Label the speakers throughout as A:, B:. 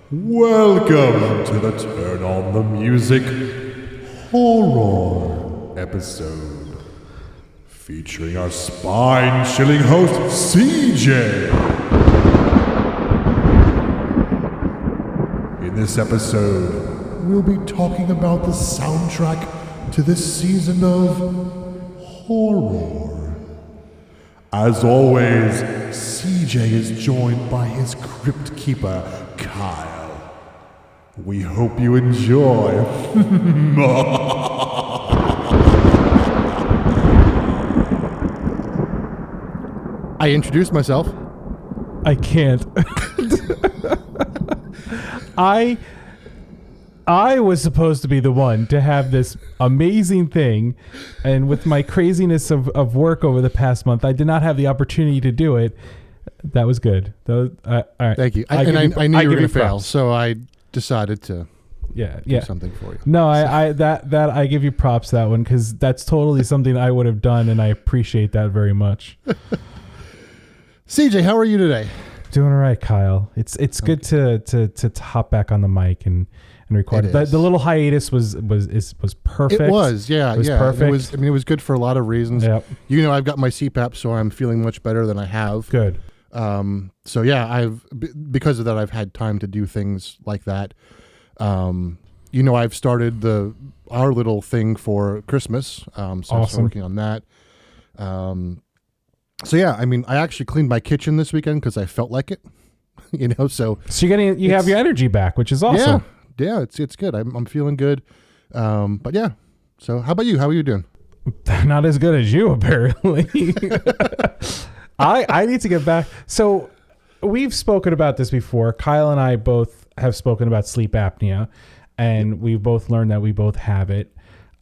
A: Welcome to the Turn on the Music horror episode, featuring our spine-chilling host, CJ. In this episode, we'll be talking about the soundtrack to this season of horror. As always, CJ is joined by his crypt keeper, Kyle. We hope you enjoy.
B: I introduced myself.
C: I can't. I was supposed to be the one to have this amazing thing, and with my craziness of work over the past month, I did not have the opportunity to do it. That was good. All right.
B: Thank you. I knew you were going to fail, so I decided to do something for you.
C: No, I give you props that one, because that's totally something I would have done, and I appreciate that very much.
B: CJ, how are you today?
C: Doing all right, Kyle. It's good to hop back on the mic and record it. The little hiatus was perfect.
B: It was, yeah.
C: It was perfect.
B: It was good for a lot of reasons.
C: Yep.
B: You know, I've got my CPAP, so I'm feeling much better than I have.
C: Good.
B: So yeah, because of that, I've had time to do things like that. You know, I've started our little thing for Christmas. So
C: awesome.
B: I'm working on that. So yeah, I mean, I actually cleaned my kitchen this weekend because I felt like it. You know, so
C: you have your energy back, which is awesome.
B: Yeah, it's good. I'm feeling good. But yeah. So how about you? How are you doing?
C: Not as good as you, apparently. I need to get back. So we've spoken about this before. Kyle and I both have spoken about sleep apnea, and we've both learned that we both have it.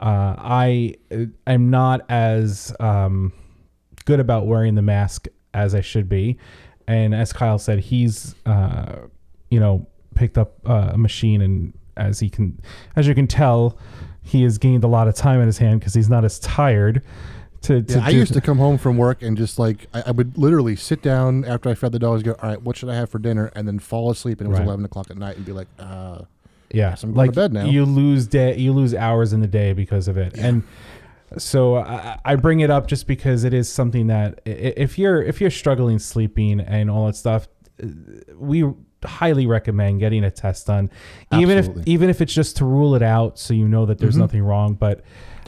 C: I am not as good about wearing the mask as I should be. And as Kyle said, he's, picked up a machine, and as you can tell, he has gained a lot of time in his hand because he's not as tired.
B: I used to come home from work and just like I would literally sit down after I fed the dogs, go, all right, what should I have for dinner, and then fall asleep, and it was 11 o'clock at night, and be like,
C: yeah,
B: I'm going to bed now.
C: You lose hours in the day because of it, and so I bring it up just because it is something that if you're struggling sleeping and all that stuff, we highly recommend getting a test done, even if it's just to rule it out, so you know that there's nothing wrong. But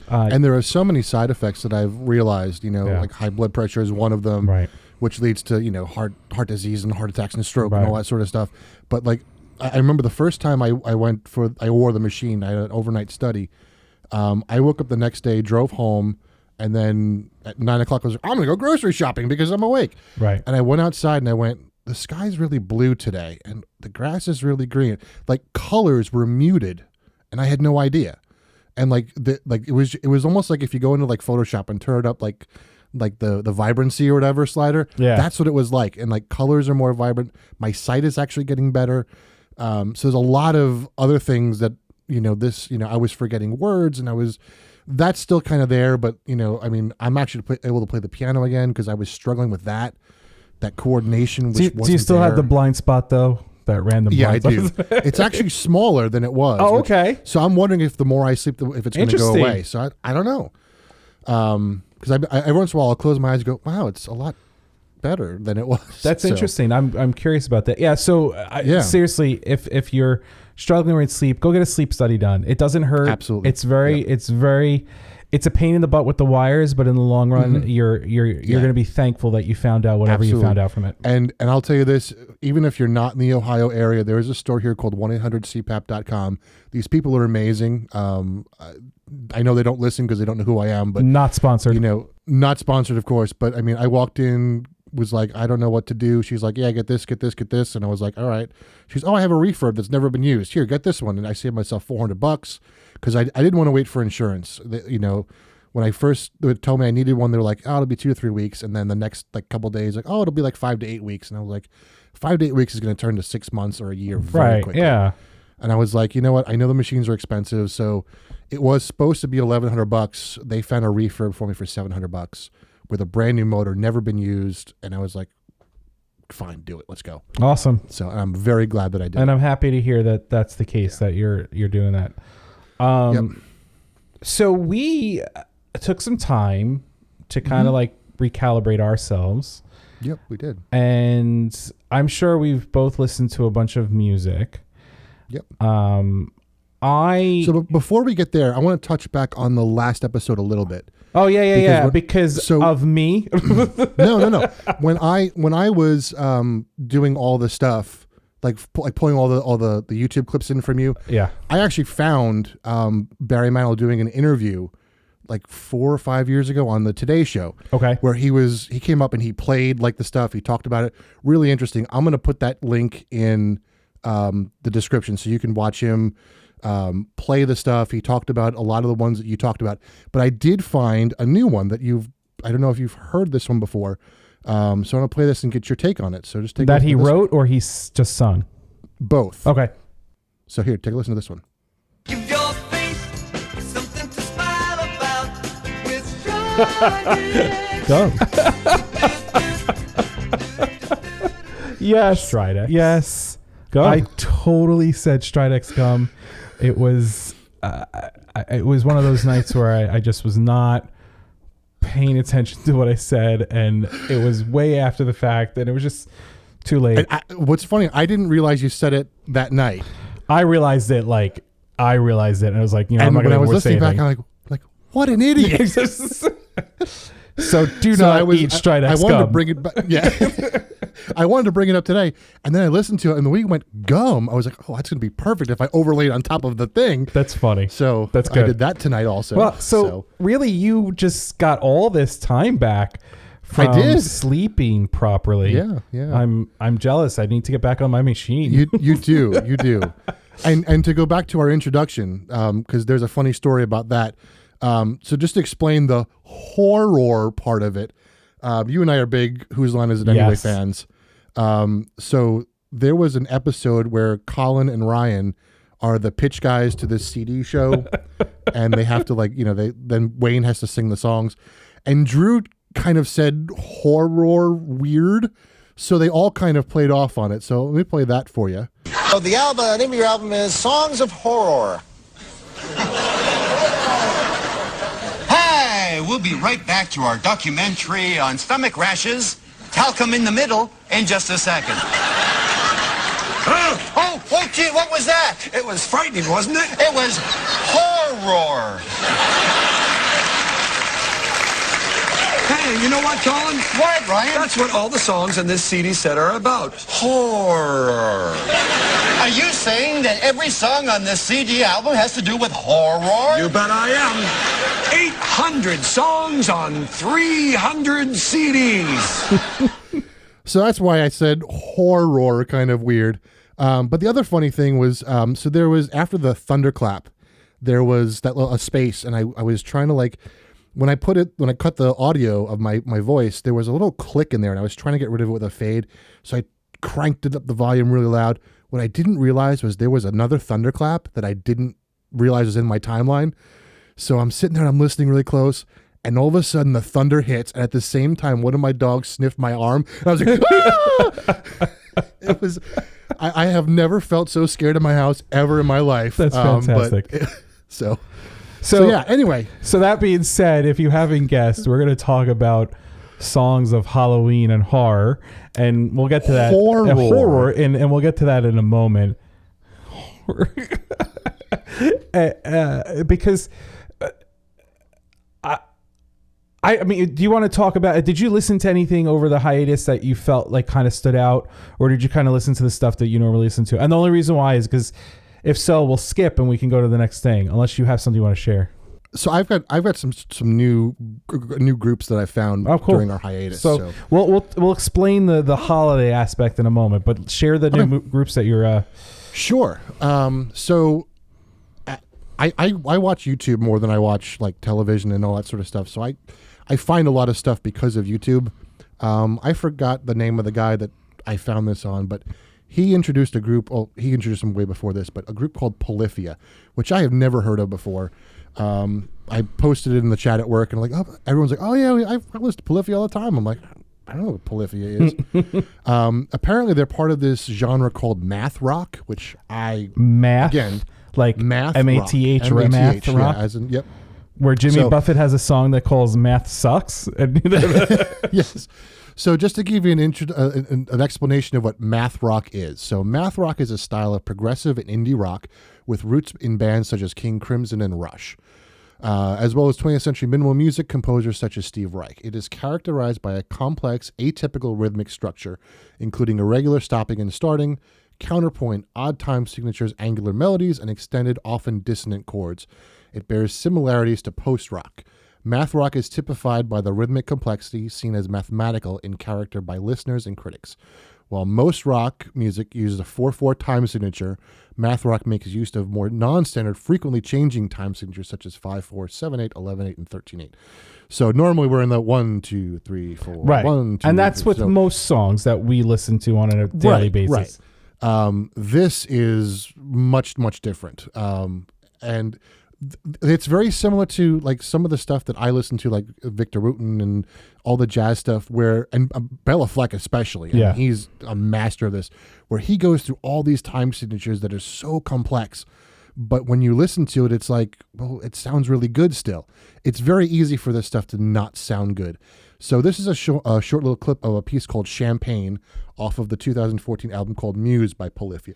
B: and there are so many side effects that I've realized. You know, like high blood pressure is one of them,
C: right,
B: which leads to heart disease and heart attacks and stroke and all that sort of stuff. But like I remember the first time I wore the machine, I had an overnight study. I woke up the next day, drove home, and then at 9 o'clock I was like, I'm going to go grocery shopping because I'm awake.
C: Right.
B: And I went outside and I went, the sky's really blue today and the grass is really green. Like colors were muted and I had no idea. And it was almost like if you go into like Photoshop and turn it up like the vibrancy or whatever slider. Yeah. That's what it was like. And like colors are more vibrant. My sight is actually getting better. So there's a lot of other things that I was forgetting words, and that's still kind of there, but I mean, I'm actually able to play the piano again because I was struggling with that coordination.
C: Do you still have the blind spot though? That random blind spot?
B: Yeah, I do. It's actually smaller than it was.
C: Oh, okay.
B: So I'm wondering if the more I sleep, if it's going to go away. So I don't know. Because every once in a while I'll close my eyes and go, wow, it's a lot better than it was.
C: That's interesting. I'm curious about that. Yeah. So seriously, if you're struggling with sleep, go get a sleep study done. It doesn't hurt.
B: Absolutely.
C: It's a pain in the butt with the wires, but in the long run, you're going to be thankful that you found out whatever you found out from it.
B: And I'll tell you this, even if you're not in the Ohio area, there is a store here called 1-800-CPAP.com. These people are amazing. I know they don't listen because they don't know who I am, but
C: not sponsored.
B: Not sponsored, of course. But I mean, I walked in, was like, I don't know what to do. She's like, yeah, get this. And I was like, all right. She's, I have a refurb that's never been used. Here, get this one. And I saved myself $400 because I didn't want to wait for insurance. When I first told me I needed one, they were like, oh, it'll be 2 to 3 weeks. And then the next couple days, like, oh, it'll be like 5 to 8 weeks. And I was like, 5 to 8 weeks is going to turn to 6 months or a year very quickly.
C: Yeah.
B: And I was like, you know what? I know the machines are expensive. So it was supposed to be $1,100. They found a refurb for me for $700 with a brand new motor, never been used. And I was like, fine, do it. Let's go.
C: Awesome.
B: So I'm very glad that I did.
C: And I'm happy to hear that that's the case, that you're doing that. So we took some time to kind of like recalibrate ourselves.
B: Yep, we did.
C: And I'm sure we've both listened to a bunch of music.
B: Yep.
C: So
B: before we get there, I want to touch back on the last episode a little bit.
C: Oh because of me.
B: No. When I was doing all the stuff, like pulling all the YouTube clips in from you, I actually found Barry Manilow doing an interview like 4 or 5 years ago on the Today Show.
C: Okay.
B: Where he came up and he played like the stuff, he talked about it. Really interesting. I'm going to put that link in the description so you can watch him play the stuff. He talked about a lot of the ones that you talked about, but I did find a new one that I don't know if you've heard this one before. So I'm going to play this and get your take on it. So just take
C: that he wrote or he's just sung?
B: Both.
C: Okay.
B: So here, take a listen to this one.
D: Give your face something to smile about with
C: Go. Yes.
E: Stridex.
C: Yes.
E: Go.
C: I totally said Stridex gum. It was one of those nights where I just was not paying attention to what I said, and it was way after the fact, and it was just too late.
B: What's funny, I didn't realize you said it that night.
C: I realized it, and I was like, I'm not
B: when
C: going
B: I was
C: to say
B: listening back,
C: anything.
B: I'm like, what an idiot.
C: So do not eat Stridex
B: I wanted
C: gum.
B: to bring it back. Yeah. I wanted to bring it up today, and then I listened to it, and the week went gum. I was like, oh, that's going to be perfect if I overlaid on top of the thing.
C: That's funny.
B: So
C: that's good.
B: I did that tonight also.
C: Well, so really you just got all this time back from
B: I did.
C: sleeping properly.
B: Yeah.
C: I'm jealous. I need to get back on my machine.
B: You do. And to go back to our introduction, because there's a funny story about that. So just to explain the horror part of it, you and I are big Whose Line Is It Anyway fans. So there was an episode where Colin and Ryan are the pitch guys to this CD show, and they have to then Wayne has to sing the songs, and Drew kind of said horror weird, so they all kind of played off on it. So let me play that for you.
F: So the name of your album is Songs of Horror.
G: Hey, we'll be right back to our documentary on stomach rashes, talcum in the middle, in just a second.
F: Oh, gee, what was that?
G: It was frightening, wasn't it?
F: It was horror.
G: Hey, you know what, Colin?
F: What, Ryan?
G: That's what all the songs in this CD set are about.
F: Horror. Are you saying that every song on this CD album has to do with horror?
G: You bet I am. 800 songs on 300 CDs.
B: So that's why I said horror, kind of weird. But the other funny thing was, so there was, after the thunderclap, there was that little space, and I was trying to when I cut the audio of my voice, there was a little click in there, and I was trying to get rid of it with a fade. So I cranked it up the volume really loud. What I didn't realize was there was another thunderclap that I didn't realize was in my timeline. So I'm sitting there and I'm listening really close, and all of a sudden the thunder hits, and at the same time one of my dogs sniffed my arm, and I was like, ah! It was, I have never felt so scared in my house ever in my life.
C: That's fantastic.
B: So yeah, anyway.
C: So that being said, if you haven't guessed, we're going to talk about songs of Halloween and horror, and we'll get to that. Horror, and we'll get to that in a moment. Because I mean, do you want to talk about, did you listen to anything over the hiatus that you felt like kind of stood out, or did you kind of listen to the stuff that you normally listen to? And the only reason why is because if so, we'll skip and we can go to the next thing, unless you have something you want to share.
B: So I've got some new groups that I found during our hiatus.
C: So we'll explain the holiday aspect in a moment, but share the new groups that you're.
B: Sure. So I watch YouTube more than I watch television and all that sort of stuff. So I find a lot of stuff because of YouTube. I forgot the name of the guy that I found this on, but he introduced a group. Oh, he introduced them way before this, but a group called Polyphia, which I have never heard of before. I posted it in the chat at work, and everyone's like, "Oh yeah, I listen to Polyphia all the time." I'm like, I don't know what Polyphia is. Apparently, they're part of this genre called math rock, which
C: math
B: again
C: like
B: math
C: MATH
B: rock.
C: math rock.
B: Yeah, as in, yep.
C: Where Jimmy Buffett has a song that calls "Math Sucks."
B: Yes. So just to give you an explanation of what math rock is. So math rock is a style of progressive and indie rock with roots in bands such as King Crimson and Rush, as well as 20th century minimal music composers such as Steve Reich. It is characterized by a complex, atypical rhythmic structure, including irregular stopping and starting, counterpoint, odd time signatures, angular melodies, and extended, often dissonant chords. It bears similarities to post-rock. Math rock is typified by the rhythmic complexity seen as mathematical in character by listeners and critics. While most rock music uses a 4/4 time signature, math rock makes use of more non-standard, frequently changing time signatures such as 5/4, 7/8, 11/8, and 13/8. So normally we're in the 1, 2, 3, 4,
C: right.
B: 1, 2,
C: and that's
B: 3.
C: with most songs that we listen to on a daily basis.
B: Right. This is much different, and it's very similar to like some of the stuff that I listen to, like Victor Wooten and all the jazz stuff, and Bela Fleck especially.
C: Yeah,
B: he's a master of this, where he goes through all these time signatures that are so complex, but when you listen to it, it's like, well, it sounds really good still. It's very easy for this stuff to not sound good. So this is a short little clip of a piece called Champagne off of the 2014 album called Muse by Polyphia.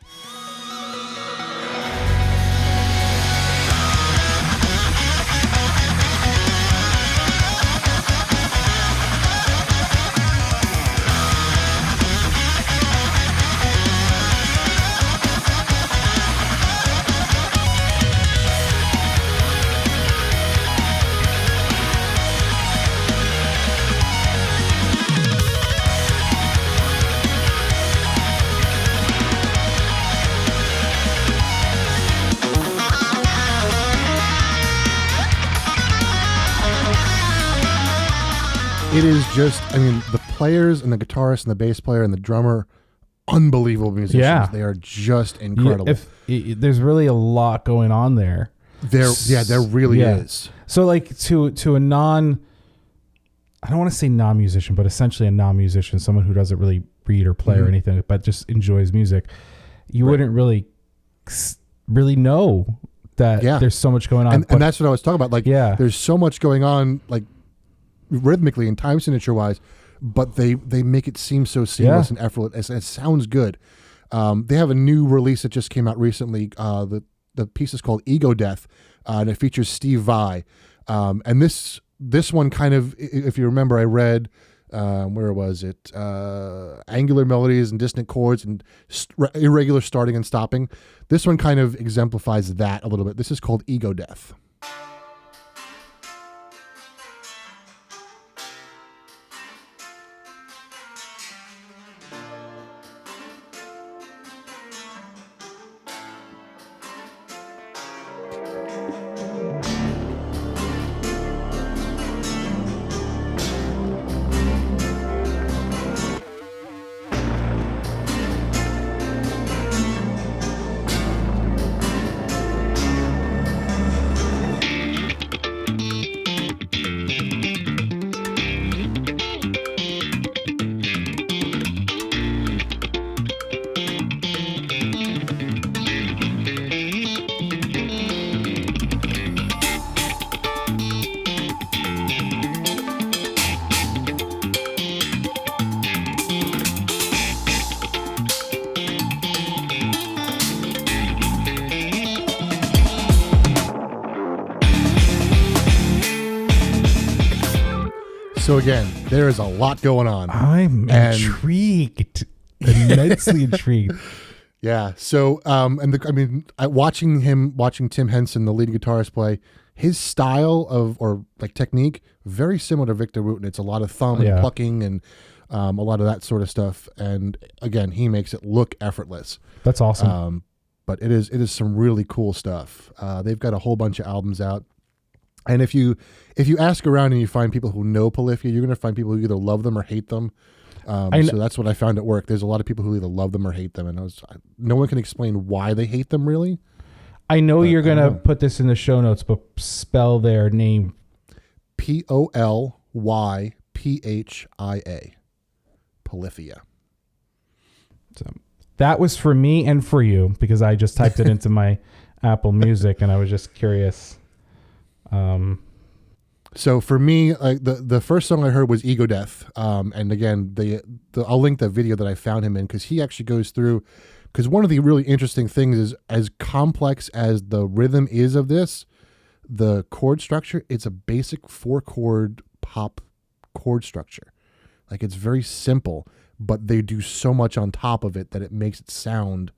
B: It is just, I mean, the players and the guitarist and the bass player and the drummer, unbelievable musicians.
C: Yeah.
B: They are just incredible.
C: There's really a lot going on there.
B: There really is.
C: So like to a I don't want to say non-musician, but essentially a non-musician, someone who doesn't really read or play or anything, but just enjoys music, you wouldn't really know that there's so much going on.
B: And that's what I was talking about. Like, there's so much going on, like, rhythmically and time signature wise, but they make it seem so seamless and effortless. It sounds good. They have a new release that just came out recently. The piece is called Ego Death, and it features Steve Vai. And this one kind of, if you remember, I read where was it? Angular melodies and dissonant chords and irregular starting and stopping. This one kind of exemplifies that a little bit. This is called Ego Death. So again, there is a lot going on.
C: I'm intrigued, immensely intrigued.
B: Yeah. So, watching Tim Henson, the lead guitarist, play, his style of technique, very similar to Victor Wooten. It's a lot of thumb and plucking and a lot of that sort of stuff. And again, he makes it look effortless.
C: That's awesome.
B: But it is some really cool stuff. They've got a whole bunch of albums out. And if you ask around and you find people who know Polyphia, you're going to find people who either love them or hate them. So that's what I found at work. There's a lot of people who either love them or hate them, and no one can explain why they hate them really.
C: I know you're going to put this in the show notes, but spell their name.
B: Polyphia. Polyphia.
C: So that was for me and for you because I just typed it into my Apple Music and I was just curious.
B: So for me, the first song I heard was Ego Death. And again, I'll link the video that I found him in because he actually goes through, because one of the really interesting things is, as complex as the rhythm is of this, the chord structure, it's a basic 4-chord pop chord structure. Like, it's very simple, but they do so much on top of it that it makes it sound,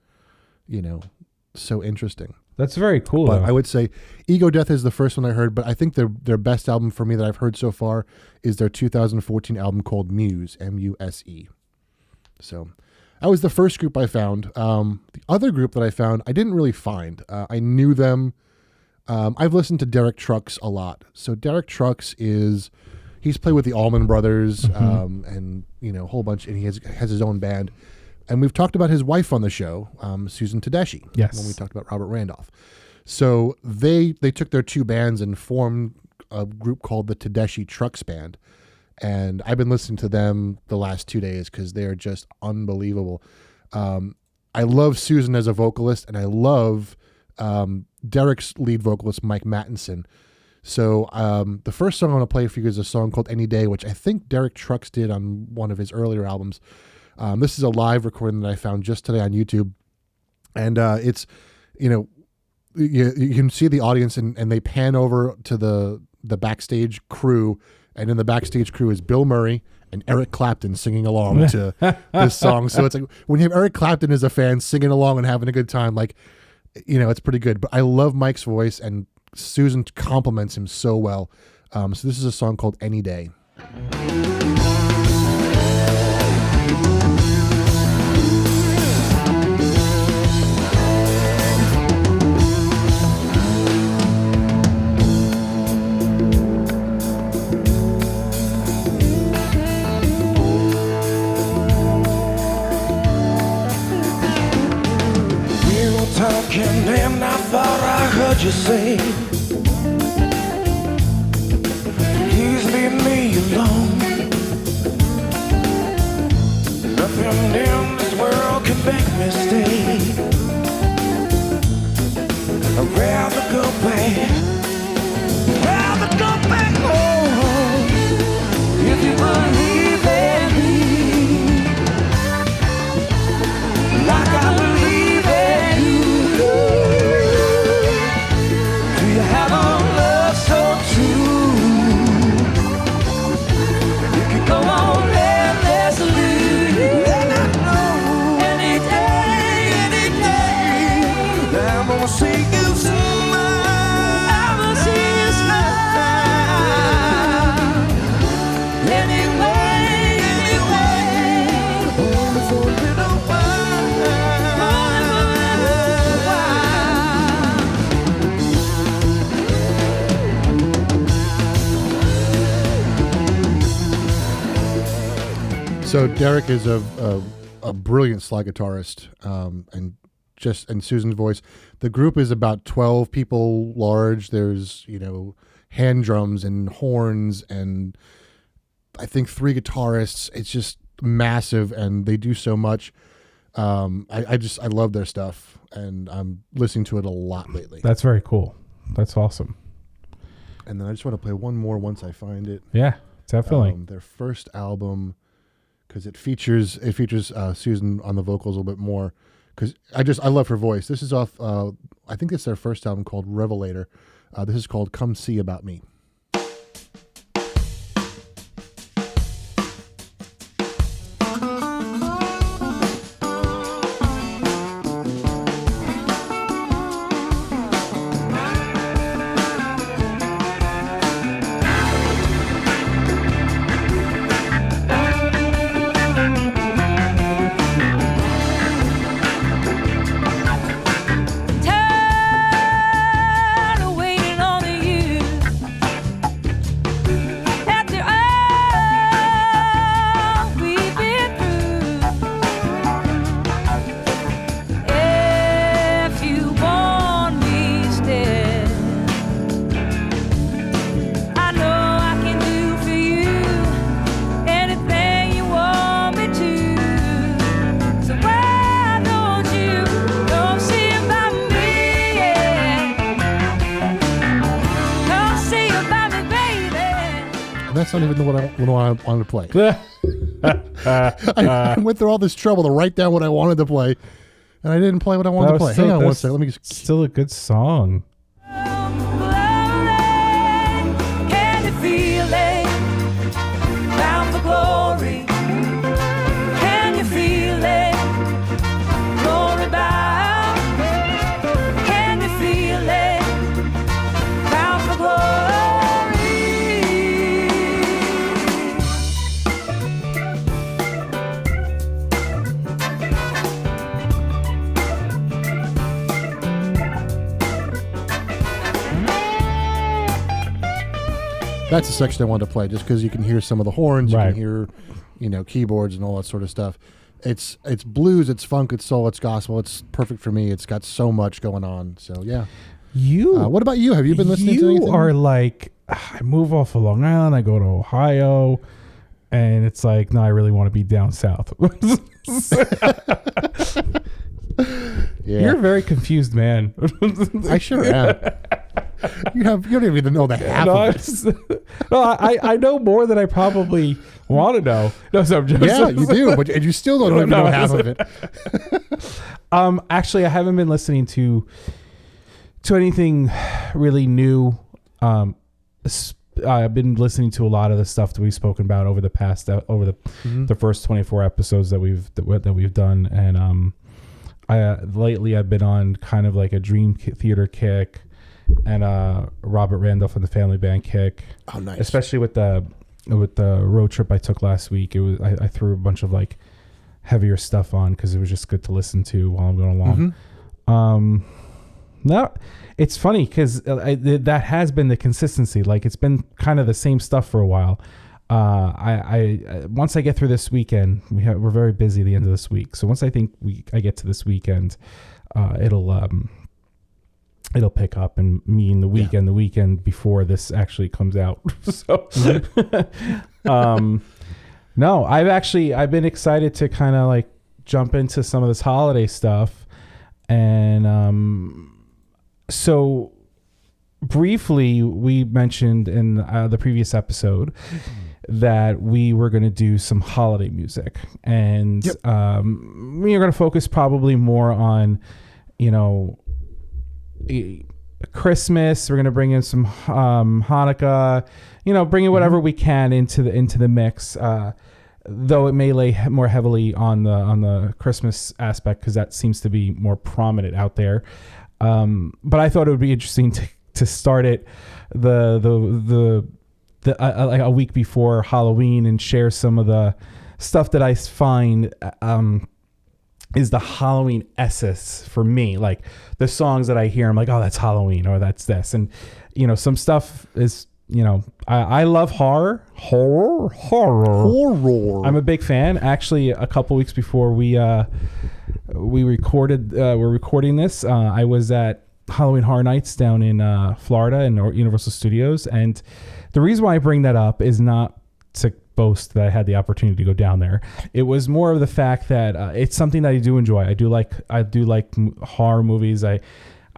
B: so interesting.
C: That's very cool.
B: But
C: though.
B: I would say Ego Death is the first one I heard, but I think their best album for me that I've heard so far is their 2014 album called Muse, M-U-S-E. So that was the first group I found. The other group that I found, I didn't really find. I knew them. I've listened to Derek Trucks a lot. So Derek Trucks he's played with the Allman Brothers, and a whole bunch, and he has his own band. And we've talked about his wife on the show, Susan Tedeschi,
C: yes,
B: when we talked about Robert Randolph. So they took their two bands and formed a group called the Tedeschi Trucks Band. And I've been listening to them the last 2 days because they're just unbelievable. I love Susan as a vocalist, and I love Derek's lead vocalist, Mike Mattinson. So the first song I want to play for you is a song called Any Day, which I think Derek Trucks did on one of his earlier albums. This is a live recording that I found just today on YouTube. And it's, you can see the audience and they pan over to the backstage crew. And in the backstage crew is Bill Murray and Eric Clapton singing along to this song. So it's like when you have Eric Clapton as a fan singing along and having a good time, like, it's pretty good. But I love Mike's voice, and Susan compliments him so well. So this is a song called Any Day.
E: And I thought I heard you say please leave me alone. Nothing in this world can make me stay. I'd rather go back, rather go back home. If you believe in me like I believe in you.
B: So Derek is a brilliant slide guitarist, and Susan's voice. The group is about 12 people large. There's, hand drums and horns and I think 3 guitarists. It's just massive, and they do so much. I love their stuff, and I'm listening to it a lot lately.
C: That's very cool. That's awesome.
B: And then I just want to play one more once I find it.
C: Yeah, definitely.
B: Their first album, because it features Susan on the vocals a little bit more, because I love her voice. This is off, I think it's their first album called Revalator. This is called Come See About Me. That's not even what I wanted to play. I went through all this trouble to write down what I wanted to play, and I didn't play what I wanted to play. Hang on one second. Let me just.
C: Still a good song.
D: Can you feel it? Bound for glory. Can you feel it? Glory bound. Can you feel it? Bound for glory.
B: That's the section I wanted to play, just because you can hear some of the horns, you
C: Right.
B: can hear, keyboards and all that sort of stuff. It's blues, it's funk, it's soul, it's gospel. It's perfect for me. It's got so much going on. So yeah. What about you? Have you been listening to anything?
C: You are like, I move off of Long Island, I go to Ohio, and it's like, no, I really want to be down south.
B: Yeah.
C: You're a very confused man.
B: I sure am. You don't even know the half of it.
C: I know more than I probably want to know. No, so I'm just,
B: Yeah, you do, but you still don't even know half of it.
C: Actually, I haven't been listening to anything really new. I've been listening to a lot of the stuff that we've spoken about over the past the first 24 episodes that we've done, and lately I've been on kind of like a Dream Theater kick and Robert Randolph and the Family Band kick.
B: Oh, nice!
C: Especially with the road trip I took last week. It was I threw a bunch of like heavier stuff on because it was just good to listen to while I'm going along. No, it's funny because that has been the consistency. Like it's been kind of the same stuff for a while. I once I get through this weekend, we're very busy at the end of this week. So once I think I get to this weekend, it'll pick up and mean the weekend before this actually comes out. So, no, I've been excited to kind of like jump into some of this holiday stuff. And, so briefly we mentioned in the previous episode that we were going to do some holiday music, and we are going to focus probably more on, Christmas. We're going to bring in some Hanukkah, bring in whatever we can into the mix. Though it may lay more heavily on the Christmas aspect because that seems to be more prominent out there. But I thought it would be interesting to start it like a week before Halloween and share some of the stuff that I find is the Halloween essence for me. Like the songs that I hear, I'm like, oh, that's Halloween, or that's this. And, some stuff is, I love horror. I'm a big fan. Actually, a couple weeks before we recorded, we're recording this, I was at Halloween Horror Nights down in Florida in Universal Studios. And the reason why I bring that up is not to boast that I had the opportunity to go down there. It was more of the fact that it's something that I do enjoy. I do like horror movies. I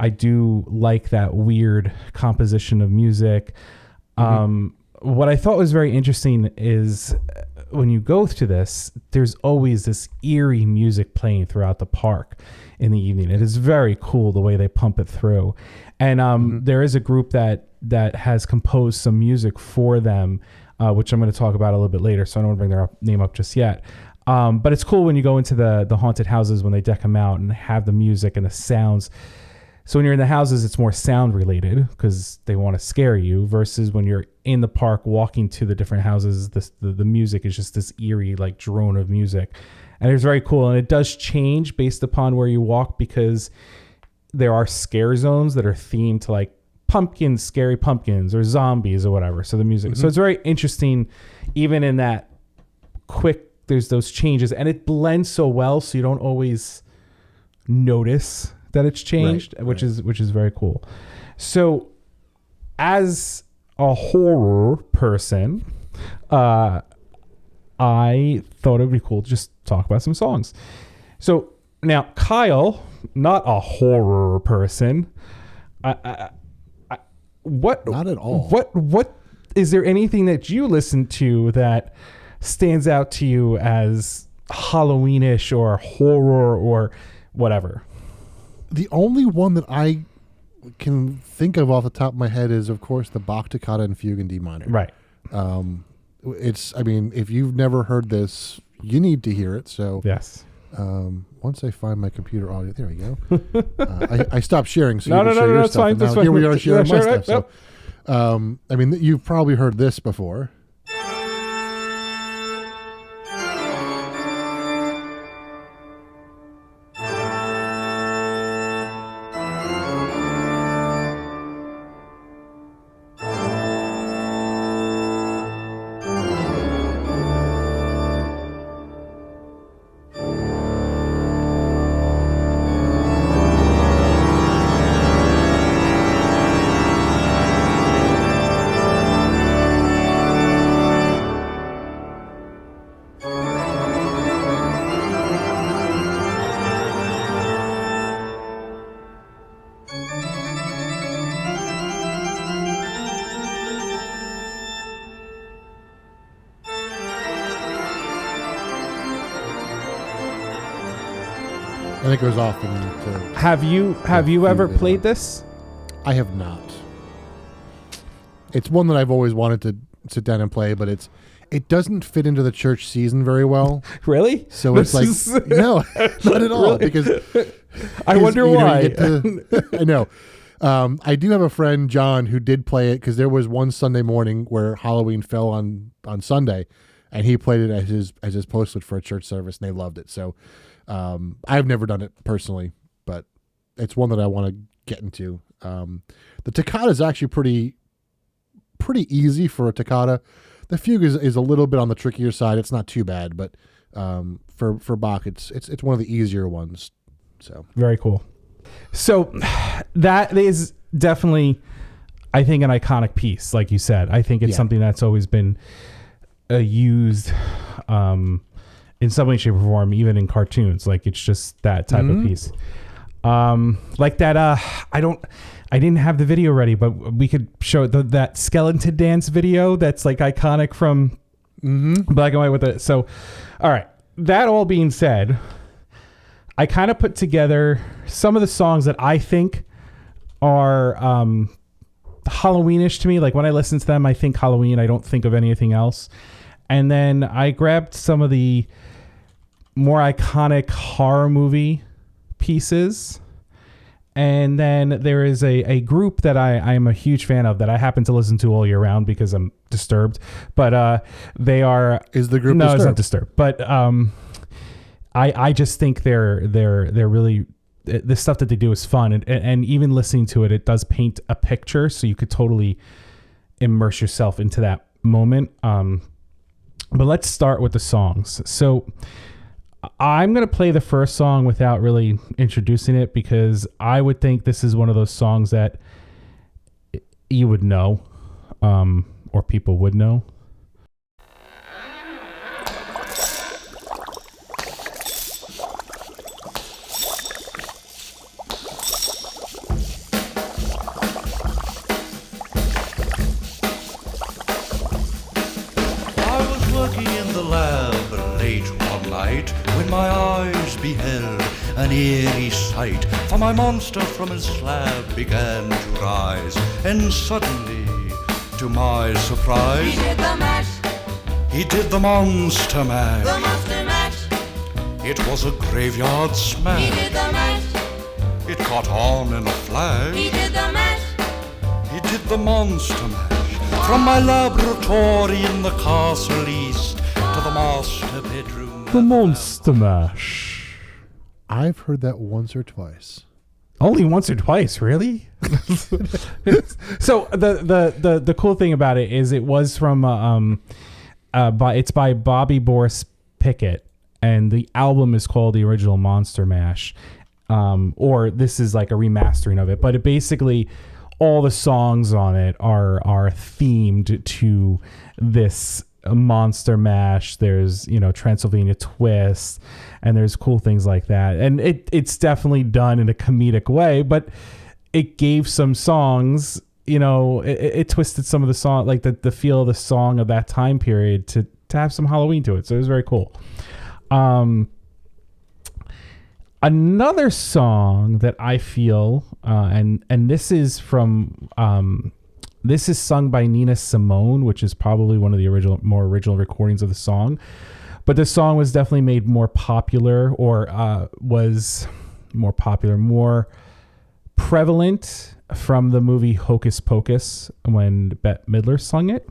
C: do like that weird composition of music. What I thought was very interesting is when you go to this, there's always this eerie music playing throughout the park in the evening. It is very cool the way they pump it through. And there is a group that has composed some music for them, which I'm going to talk about a little bit later, so I don't want to bring their name up just yet. But it's cool when you go into the haunted houses when they deck them out and have the music and the sounds. So when you're in the houses, it's more sound related because they want to scare you, versus when you're in the park walking to the different houses, the music is just this eerie like drone of music. And it's very cool. And it does change based upon where you walk because there are scare zones that are themed to like pumpkins, scary pumpkins, or zombies or whatever. So the music. So it's very interesting even in that quick, there's those changes. And it blends so well so you don't always notice that it's changed, which is very cool. So as a horror person, I thought it would be cool to just talk about some songs. So now Kyle, not a horror person, what?
B: Not at all.
C: What is there anything that you listen to that stands out to you as Halloweenish or horror or whatever?
B: The only one that I can think of off the top of my head is, of course, the Bach Toccata and Fugue in D minor.
C: Right.
B: If you've never heard this, you need to hear it. So
C: Yes.
B: Once I find my computer audio, there we go. I stopped sharing, so
C: No,
B: you can
C: no,
B: share
C: no,
B: your
C: that's
B: stuff.
C: fine,
B: And
C: that's
B: now
C: fine.
B: here we are sharing
C: Yeah,
B: my
C: sure,
B: stuff. So, you've probably heard this before. And it goes off into.
C: Have you ever
B: Fugue
C: played
B: on.
C: this?
B: I have not. It's one that I've always wanted to sit down and play, but it doesn't fit into the church season very well.
C: Really?
B: So it's like no, not at all.
C: Really?
B: Because
C: I wonder why.
B: I know. I do have a friend, John, who did play it because there was one Sunday morning where Halloween fell on Sunday, and he played it as his postlude for a church service, and they loved it. So I've never done it personally, but it's one that I want to get into. The toccata is actually pretty easy for a toccata. The fugue is a little bit on the trickier side. It's not too bad, but for Bach, it's one of the easier ones. So
C: Very cool. So that is definitely, I think, an iconic piece. Like you said, I think it's something that's always been used in some way, shape, or form, even in cartoons. Like it's just that type of piece. Like that. I didn't have the video ready, but we could show that skeleton dance video that's like iconic from Black and White with it. So, all right. That all being said, I kind of put together some of the songs that I think are Halloweenish to me. Like when I listen to them, I think Halloween. I don't think of anything else. And then I grabbed some of the more iconic horror movie pieces. And then there is a group that I am a huge fan of that I happen to listen to all year round because I'm Disturbed. But they are...
B: Is the group
C: No,
B: Disturbed?
C: it's not Disturbed. But I just think they're really... The stuff that they do is fun. And even listening to it, it does paint a picture. So you could totally immerse yourself into that moment. But let's start with the songs. So... I'm going to play the first song without really introducing it because I would think this is one of those songs that you would know, or people would know.
E: I was working in the lab late one night when my eyes beheld an eerie sight. For my monster from his slab began to rise, and suddenly, to my surprise,
D: He did the mash,
E: he did the monster mash.
D: the monster mash.
E: It was a graveyard
D: He
E: smash.
D: did the mash,
E: It caught on in a flash.
D: he did the mash.
E: He did the monster mash. From my laboratory in the castle east to the master bedroom.
C: The Monster Mash.
B: I've heard that once or twice.
C: Only once or twice, really? So the cool thing about it is it was from it's by Boris Pickett, and the album is called The Original Monster Mash, or this is like a remastering of it. But it basically all the songs on it are themed to this Monster Mash. There's Transylvania Twist, and there's cool things like that, and it's definitely done in a comedic way, but it gave some songs it twisted some of the song, like the feel of the song of that time period to have some Halloween to it. So it was very cool. Another song that I feel, and this is from, this is sung by Nina Simone, which is probably one of the more original recordings of the song. But this song was definitely made more popular, or was more popular, more prevalent from the movie Hocus Pocus when Bette Midler sung it.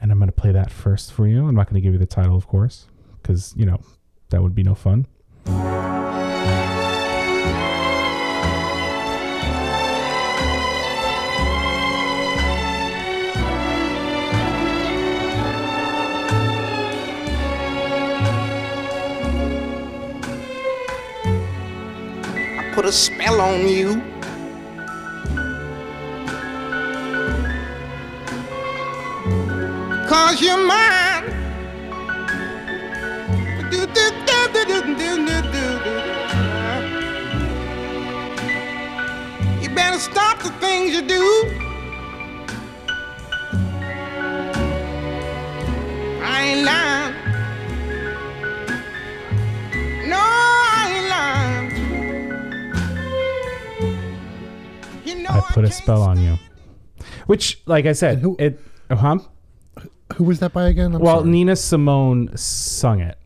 C: And I'm going to play that first for you. I'm not going to give you the title, of course, because, that would be no fun.
H: Put a spell on you. Cause you're mine. You better stop the things you do. I ain't lying. No, I ain't lying.
C: I put a spell on you. Which, like I said,
B: who was that by again? I'm sorry.
C: Nina Simone sung it.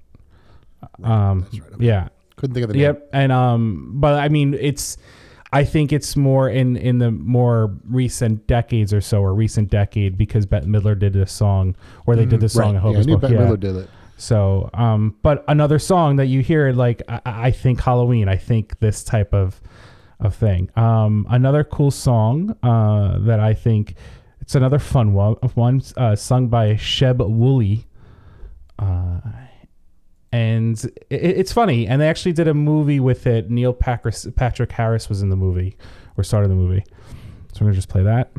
B: That's right. Okay.
C: Yeah.
B: Couldn't think of the name.
C: Yep. And but I mean, I think it's more in the more recent decades or so, or recent decade, because Bette Midler did this song, or they did this song.
B: Right.
C: I
B: knew Bette Midler did it.
C: So, but another song that you hear, like I think Halloween, I think this type of thing. Another cool song that I think it's another fun one sung by Sheb Wooley, and it's funny. And they actually did a movie with it. Neil Patrick Harris was in the movie, or started the movie. So I'm gonna just play that.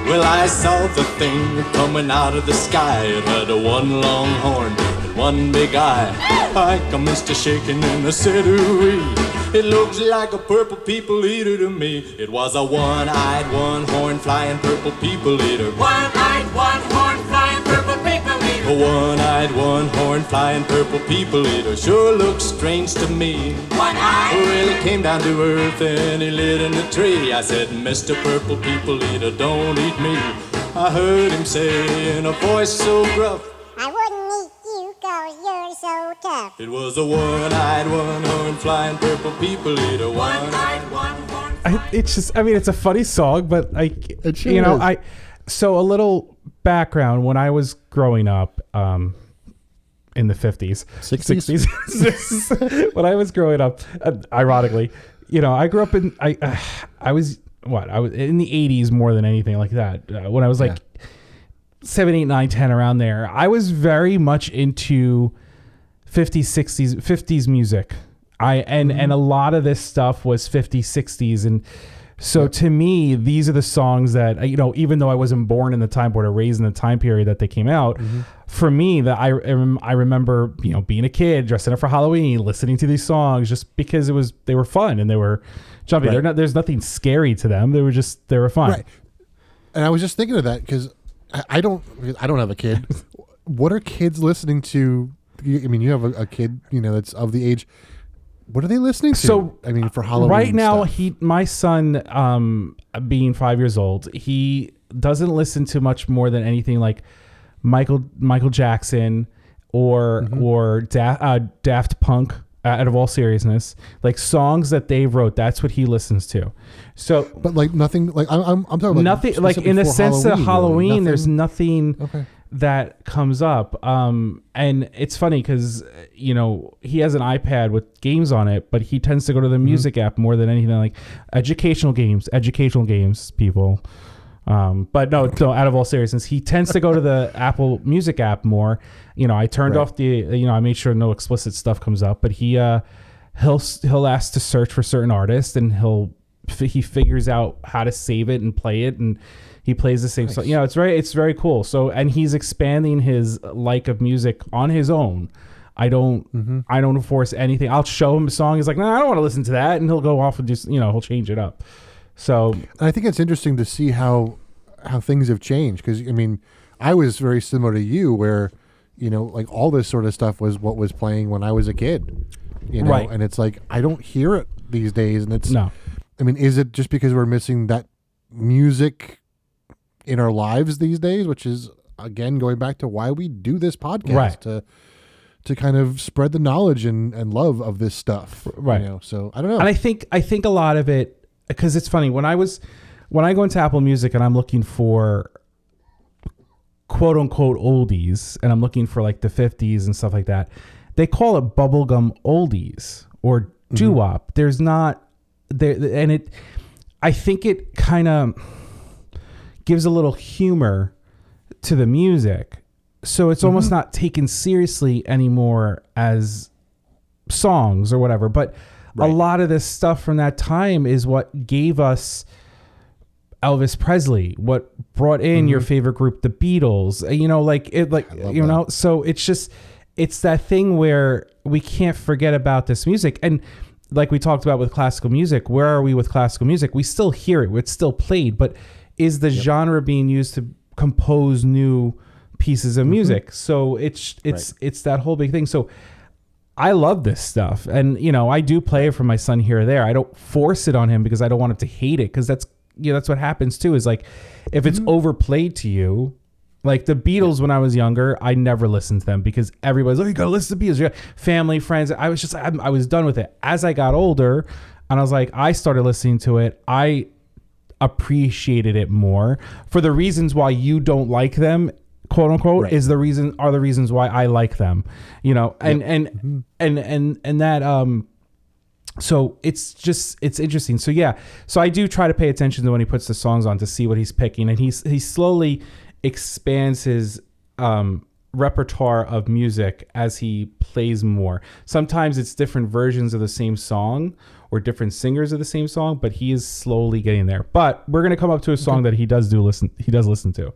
I: Well, I saw the thing coming out of the sky. It had a one long horn and one big eye. I commenced to shaking and I said, ooh-wee. It looks like a purple people eater to me. It was a one-eyed, one-horn flying purple people eater.
D: One-eyed, one-horn, flying purple people eater.
I: A one-eyed, one-horn flying purple people eater sure looks strange to me.
D: One-eyed.
I: Well, he came down to earth and he lit in a tree. I said, Mr. Purple People Eater, don't eat me. I heard him say in a voice so gruff,
J: I wouldn't eat you 'cause you're so tough.
I: it was a one-eyed, one-horn flying purple people eater.
D: One-eyed, one-horn.
C: It's just, I mean, it's a funny song, but
B: It sure is.
C: So a little background, when I was growing up, in the 50s,
B: 60s?
C: when I was growing up, ironically, I grew up in, I was in the 80s more than anything like that. When I was like 7, 8, 9, 10, around there, I was very much into 50s, 50s music. And a lot of this stuff was 50s, 60s. And so to me, these are the songs that, even though I wasn't born in the time period or raised in the time period that they came out, for me, that I remember, being a kid, dressing up for Halloween, listening to these songs just because they were fun and they were jumpy.
B: Right.
C: There's nothing scary to them. They were fun.
B: Right. And I was just thinking of that because I don't have a kid. What are kids listening to? I mean, you have a kid, that's of the age. What are they listening to?
C: So,
B: I mean, for Halloween
C: right now,
B: stuff.
C: my son, being 5 years old, he doesn't listen to much more than anything like Michael Jackson or Daft Punk. Out of all seriousness, like songs that they wrote, that's what he listens to. So,
B: but like nothing, like I'm talking about
C: nothing, like in the sense of Halloween,
B: really.
C: there's nothing that comes up. And it's funny because he has an iPad with games on it, but he tends to go to the music app more than anything, like educational games, people. But no, out of all seriousness, he tends to go to the Apple Music app more. I turned off the, I made sure no explicit stuff comes up, but he'll ask to search for certain artists, and he figures out how to save it and play it, and he plays the same song. It's very cool. So, and he's expanding his like of music on his own. I don't force anything. I'll show him a song. He's like, no, I don't want to listen to that. And he'll go off and just, he'll change it up. So
B: And I think it's interesting to see how things have changed. Because, I mean, I was very similar to you where, like all this sort of stuff was what was playing when I was a kid.
C: Right.
B: And it's like, I don't hear it these days. And it's,
C: no.
B: I mean, is it just because we're missing that music in our lives these days, which is, again, going back to why we do this podcast, to kind of spread the knowledge and love of this stuff.
C: Right.
B: So I don't know.
C: And I think a lot of it, because it's funny, when I go into Apple Music and I'm looking for quote unquote oldies, and I'm looking for like the 50s and stuff like that, they call it bubblegum oldies or doo-wop. There's not there, and I think it kind of gives a little humor to the music, so it's almost not taken seriously anymore as songs or whatever. But a lot of this stuff from that time is what gave us Elvis Presley, what brought in your favorite group, the Beatles. So it's that thing where we can't forget about this music. And like we talked about with classical music, where are we with classical music? We still hear it. It's still played, but is the genre being used to compose new pieces of music? So it's that whole big thing. So I love this stuff. And, I do play it for my son here or there. I don't force it on him because I don't want him to hate it. Cause that's what happens too, is like, if it's overplayed to you, like the Beatles, when I was younger, I never listened to them because everybody's like, you gotta listen to Beatles. Family, friends. I was just like, I was done with it. As I got older and I was like, I started listening to it, I appreciated it more for the reasons why you don't like them, quote unquote, are the reasons why I like them, and that, so it's interesting. So yeah, so I do try to pay attention to when he puts the songs on to see what he's picking, and he slowly expands his repertoire of music as he plays more. Sometimes it's different versions of the same song or different singers of the same song, but he is slowly getting there. But we're gonna come up to a song that he does listen to.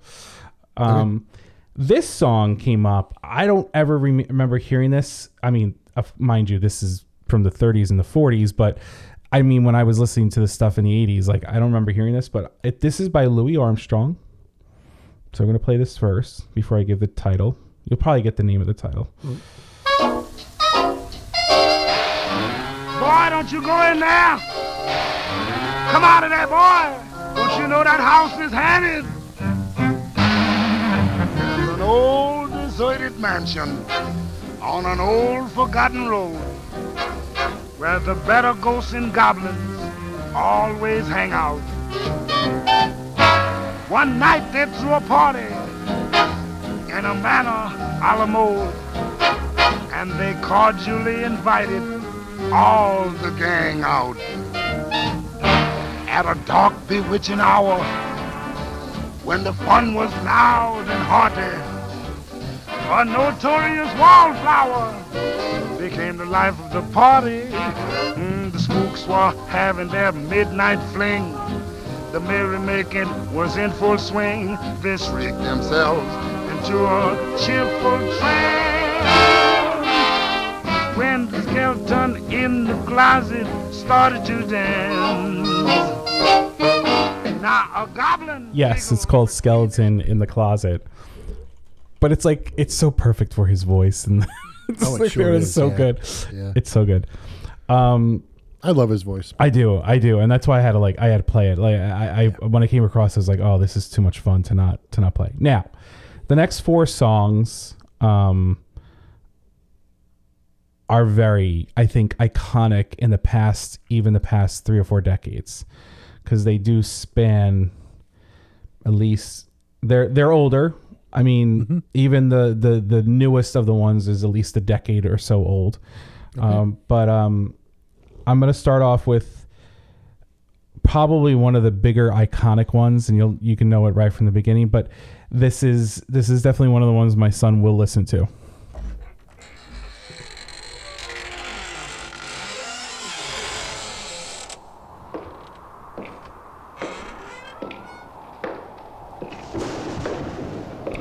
C: This song came up. I don't ever remember hearing this. I mean, mind you, this is from the 30s and the 40s, but I mean, when I was listening to this stuff in the 80s, like I don't remember hearing this, but this is by Louis Armstrong. So I'm going to play this first before I give the title. You'll probably get the name of the title.
K: Boy, don't you go in there. Come out of there, boy. Don't you know that house is haunted? There's an old deserted mansion on an old forgotten road where the better ghosts and goblins always hang out. One night they threw a party in a manor a la mode, and they cordially invited all the gang out. At a dark, bewitching hour, when the fun was loud and hearty, a notorious wallflower became the life of the party. The spooks were having their midnight fling. The merrymaking was in full swing. They shrieked themselves into a cheerful trance when the skeleton in the closet started to dance. Now a goblin.
C: Yes, it's called Skeleton in the Closet. But it's like, it's so perfect for his voice, and it's so good. Yeah. It's so good.
B: I love his voice.
C: I do, and that's why I had to play it. Like I when I came across, I was like, oh, this is too much fun to not play. Now, the next 4 songs are very, I think, iconic in the past 3 or 4 decades, because they do span at least they're older. I mean, even the newest of the ones is at least a decade or so old. Okay. I'm going to start off with probably one of the bigger iconic ones, and you can know it right from the beginning. But this is definitely one of the ones my son will listen to.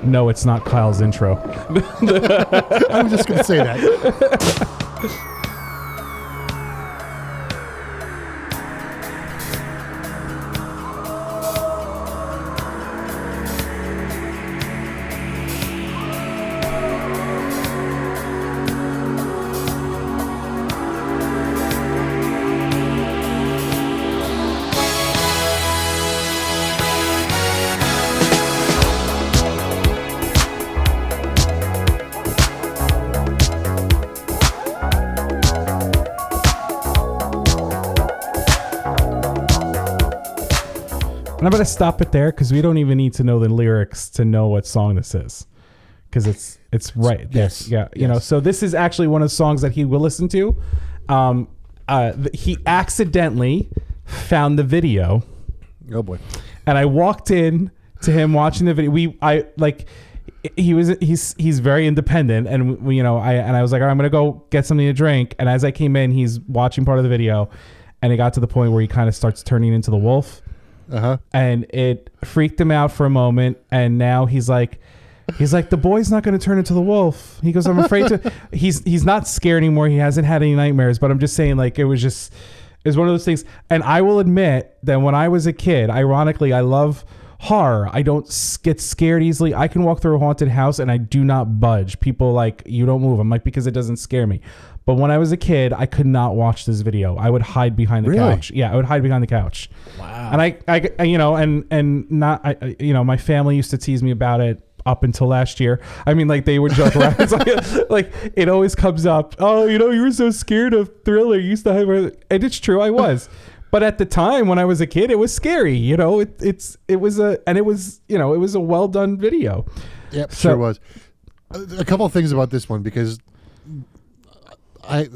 C: No, it's not Kyle's intro.
B: I was just going to say that.
C: And I'm going to stop it there because we don't even need to know the lyrics to know what song this is. Because it's right.
B: Yes.
C: Yeah. You know, so this is actually one of the songs that he will listen to. He accidentally found the video.
B: Oh boy.
C: And I walked in to him watching the video. He's very independent, and I was like, all right, I'm gonna go get something to drink. And as I came in, he's watching part of the video, and it got to the point where he kind of starts turning into the wolf. And it freaked him out for a moment, and now he's like, the boy's not going to turn into the wolf. He goes, I'm afraid to. He's not scared anymore. He hasn't had any nightmares, but I'm just saying, like, it was one of those things. And I will admit that when I was a kid, ironically, I love horror. I don't get scared easily. I can walk through a haunted house and I do not budge. People like, you don't move. I'm like, because it doesn't scare me. But when I was a kid, I could not watch this video. I would hide behind the couch. Yeah, I would hide behind the couch.
B: Wow.
C: And my family used to tease me about it up until last year. I mean, like, they would joke around. It's like it always comes up. Oh, you were so scared of Thriller. You used to hide. And it's true, I was. But at the time when I was a kid, it was scary. It was a well done video.
B: Yep, sure was. A couple of things about this one, because I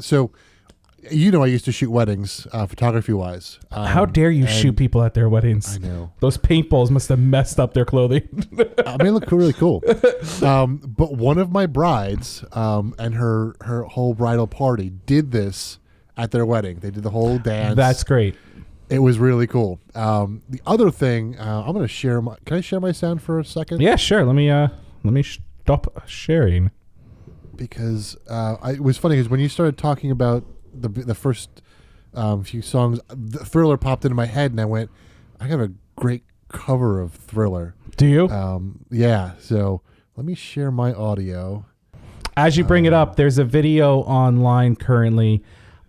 B: used to shoot weddings, photography wise.
C: How dare you shoot people at their weddings?
B: I know.
C: Those paintballs must have messed up their clothing.
B: I mean, look really cool. But one of my brides and her whole bridal party did this at their wedding. They did the whole dance.
C: That's great.
B: It was really cool. The other thing, I'm going to share can I share my sound for a second?
C: Yeah, sure. Let me stop sharing.
B: Because it was funny because when you started talking about the first few songs, the Thriller popped into my head, and I went, I have a great cover of Thriller.
C: Do you?
B: Yeah. So let me share my audio.
C: As you bring it up, there's a video online currently.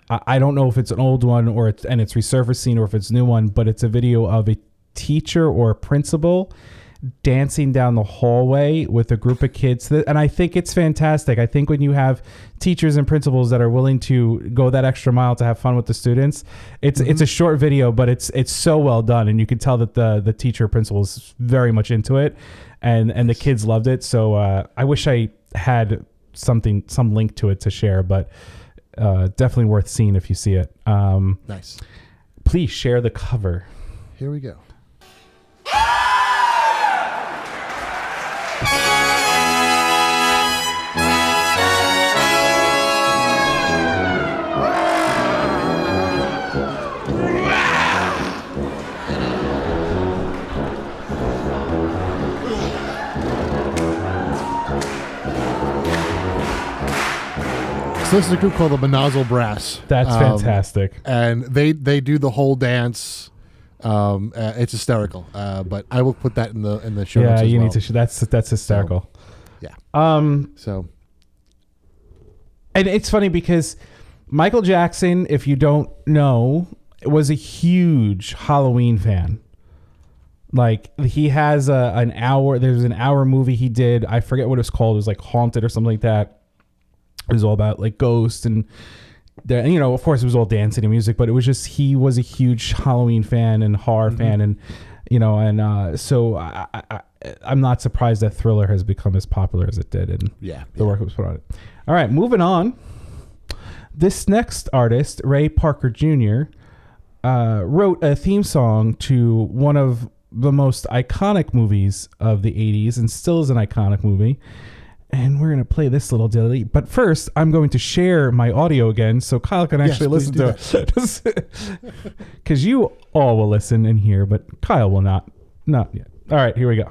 C: I don't know if it's an old one and it's resurfacing, or if it's a new one, but it's a video of a teacher or a principal dancing down the hallway with a group of kids. And I think it's fantastic. I think when you have teachers and principals that are willing to go that extra mile to have fun with the students, it's a short video, but it's so well done. And you can tell that the teacher or principal is very much into it, and the kids loved it. So I wish I had some link to it to share, but definitely worth seeing if you see it.
B: Nice.
C: Please share the cover.
B: Here we go. So this is a group called the Manilow Brass.
C: That's fantastic.
B: And they do the whole dance. It's hysterical. But I will put that in the show notes as
C: you
B: well.
C: need to. That's hysterical.
B: So, yeah.
C: And it's funny because Michael Jackson, if you don't know, was a huge Halloween fan. Like, he has an hour. There's an hour movie he did. I forget what it was called. It was like Haunted or something like that. It was all about like ghosts and of course it was all dancing and music, but it was just, he was a huge Halloween fan and horror fan, and so I'm not surprised that Thriller has become as popular as it did, and the work that was put on it. All right, moving on. This next artist, Ray Parker Jr., wrote a theme song to one of the most iconic movies of the 80s, and still is an iconic movie. And we're going to play this little dilly. But first, I'm going to share my audio again so Kyle can actually listen to it. Because you all will listen and hear, but Kyle will not. Not yet. All right, here we go.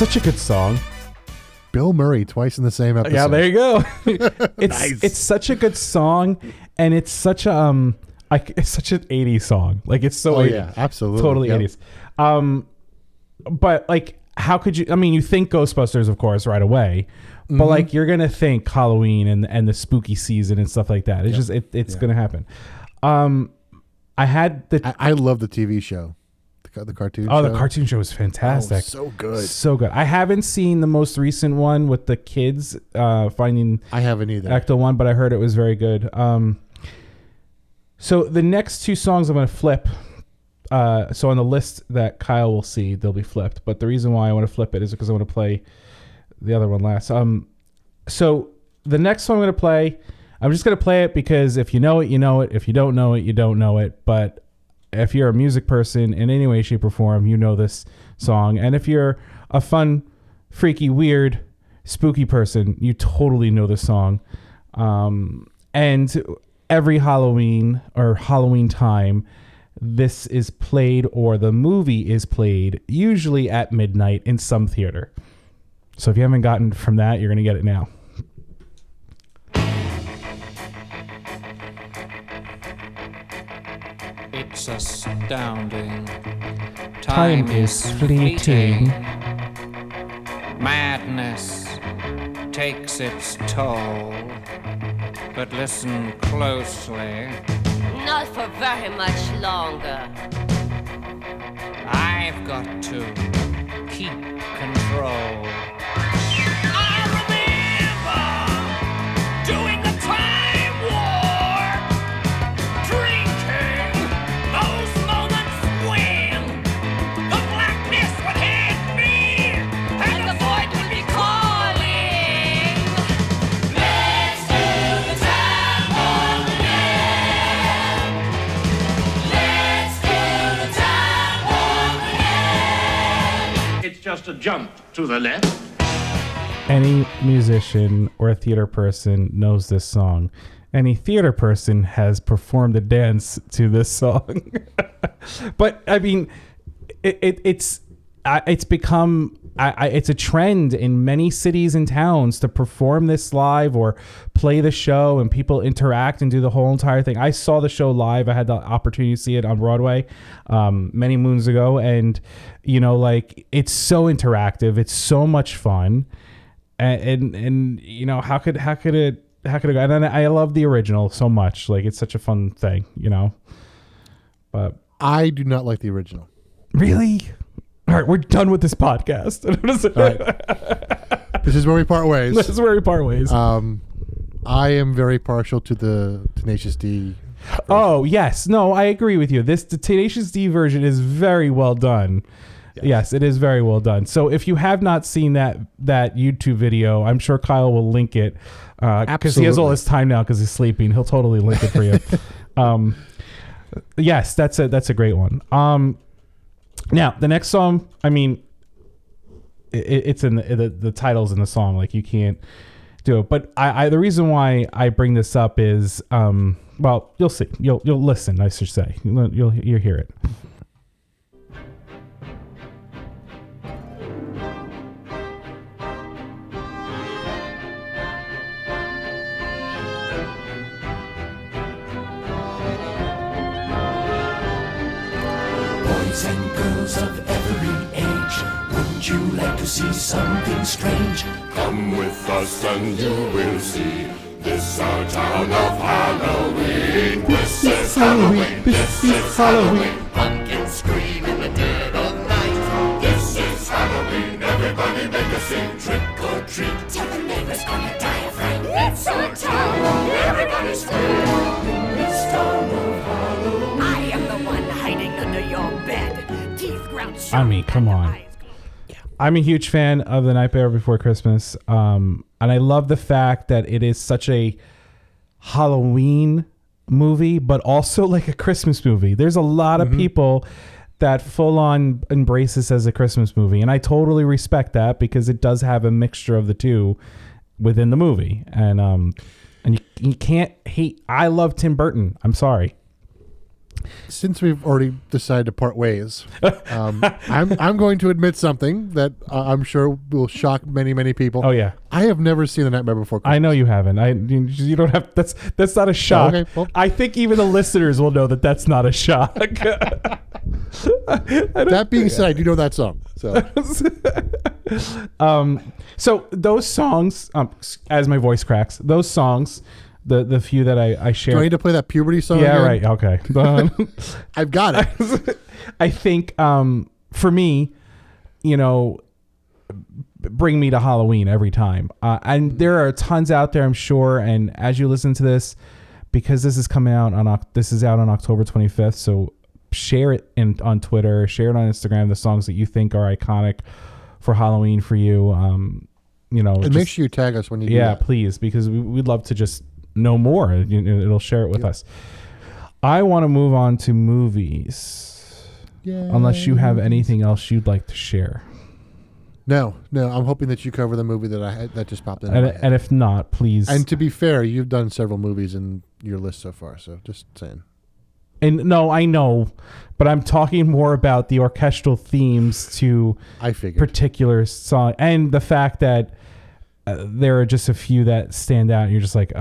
C: such a good song.
B: Bill Murray twice in the same episode.
C: Yeah, there you go.
B: Nice.
C: It's such a good song, and it's such a it's such an 80s song. Like it's so 80s.
B: Yeah, absolutely.
C: Totally
B: Yep.
C: 80s. But like how could you, I mean, you think Ghostbusters, of course, right away. But like you're gonna think Halloween and the spooky season and stuff like that. It's just it's gonna happen. I
B: love the TV show, the cartoon.
C: Oh,
B: show.
C: the cartoon show is fantastic.
B: Oh, so good,
C: so good. I haven't seen the most recent one with the kids finding.
B: I haven't either.
C: Ecto 1, but I heard it was very good. So the next two songs I'm gonna flip. So on the list that Kyle will see, they'll be flipped. But the reason why I want to flip it is because I want to play the other one last. So the next song I'm going to play, I'm just going to play it because if you know it, you know it. If you don't know it, you don't know it. But if you're a music person in any way, shape, or form, you know this song. And if you're a fun, freaky, weird, spooky person, you totally know this song. And every Halloween or Halloween time, this is played or the movie is played usually at midnight in some theater. So if you haven't gotten from that, you're going to get it now.
L: It's astounding.
C: Time is fleeting.
L: Madness takes its toll. But listen closely.
M: Not for very much longer.
L: I've got to keep control.
D: I remember doing the time war, drinking those moments when the blackness would hit me and the void would be calling. Let's do the time war again. Let's do the time war again.
K: It's just a jump to the left.
C: Any musician or theater person knows this song. Any theater person has performed a dance to this song. But I mean, it's become it's a trend in many cities and towns to perform this live or play the show, and people interact and do the whole entire thing. I saw the show live. I had the opportunity to see it on Broadway many moons ago, and you know, like it's so interactive. It's so much fun. And you know, how could it go? And I love the original so much. Like it's such a fun thing, you know. But
B: I do not like the original.
C: Really? All right, we're done with this podcast.
B: All right. This is where we part ways.
C: This is where we part ways.
B: I am very partial to the Tenacious D.
C: Oh yes, no, I agree with you. The Tenacious D version is very well done. Yes, it is very well done. So if you have not seen that YouTube video, I'm sure Kyle will link it because he has all his time now because he's sleeping. He'll totally link it for you. Yes, that's a great one. Now the next song, I mean, it's in the title's in the song. Like you can't do it. But I the reason why I bring this up is well, you'll see. You'll listen. I should say you'll hear it.
N: Boys and girls of every age, wouldn't you like to see something strange? Come with us and you will see. This our town of Halloween. This is Halloween. This is Halloween. Pumpkins scream in the dead of night. This is Halloween. Everybody make a scene. Trick or treat. Tell the neighbors gonna die of fright. It's our town. Everybody scream. This town of Halloween.
M: I am the one hiding under your bed. Teeth ground
C: I mean, come on. I'm a huge fan of The Nightmare Before Christmas. And I love the fact that it is such a Halloween movie, but also like a Christmas movie. There's a lot of people that full on embrace this as a Christmas movie. And I totally respect that because it does have a mixture of the two within the movie. And you can't hate. I love Tim Burton. I'm sorry.
B: Since we've already decided to part ways, I'm going to admit something that I'm sure will shock many people.
C: Oh yeah,
B: I have never seen The Nightmare Before Christmas.
C: I know you haven't. You don't have. That's not a shock.
B: Okay, well.
C: I think even the listeners will know that that's not a shock.
B: That being said, I do know that song. So,
C: so those songs, as my voice cracks, those songs. The few that I shared.
B: Do I need to play that puberty song?
C: Yeah,
B: again?
C: right. Okay.
B: I've got it.
C: I think for me, bring me to Halloween every time. And there are tons out there, I'm sure. And as you listen to this, because this is coming out on October 25th, so share it on Twitter, share it on Instagram. The songs that you think are iconic for Halloween for you. And
B: make sure you tag us when you do
C: yeah,
B: that.
C: please, because we'd love to just know more. It'll share it with us. I want to move on to movies.
B: Yay.
C: Unless you have anything else you'd like to share.
B: No. I'm hoping that you cover the movie that just popped in.
C: And if not, please.
B: And to be fair, you've done several movies in your list so far, so just saying.
C: And no, I know, but I'm talking more about the orchestral themes to particular song and the fact that there are just a few that stand out and you're just like,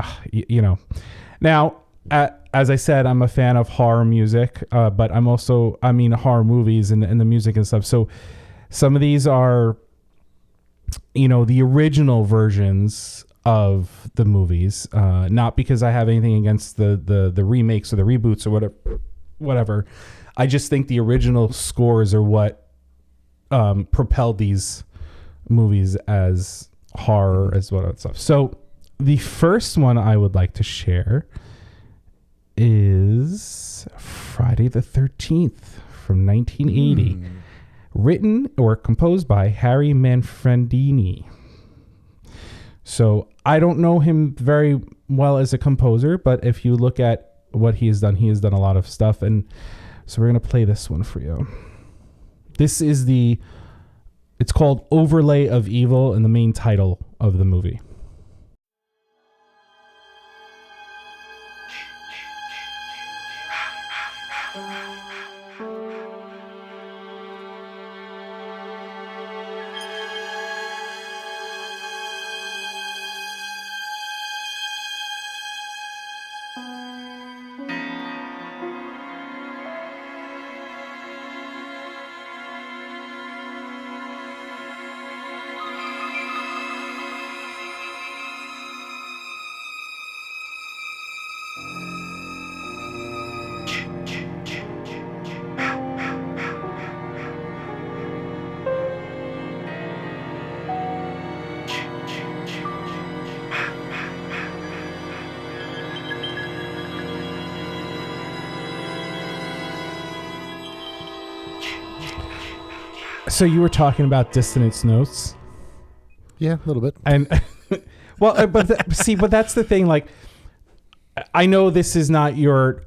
C: Now, as I said, I'm a fan of horror music, but I'm also, horror movies and the music and stuff. So some of these are, the original versions of the movies, not because I have anything against the remakes or the reboots or whatever. I just think the original scores are what propelled these movies as horror as well as stuff. So the first one I would like to share is Friday the 13th from 1980, written or composed by Harry Manfredini. So I don't know him very well as a composer, but if you look at what he has done a lot of stuff. And so we're going to play this one for you. This is it's called Overlay of Evil and the main title of the movie. So you were talking about dissonance notes.
B: Yeah, a little bit.
C: And well, but that's the thing. Like, I know this is not your.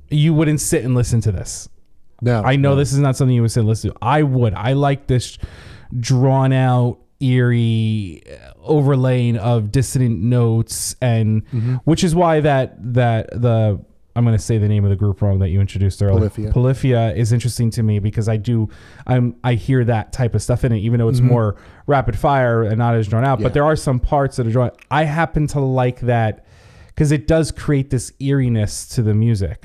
C: You wouldn't sit and listen to this.
B: No,
C: I know this is not something you would sit and listen to. I would. I like this drawn out, eerie overlaying of dissonant notes, and which is why that the. I'm going to say the name of the group wrong that you introduced earlier. Polyphia is interesting to me because I hear that type of stuff in it, even though it's more rapid fire and not as drawn out. Yeah. But there are some parts that are drawn. I happen to like that because it does create this eeriness to the music.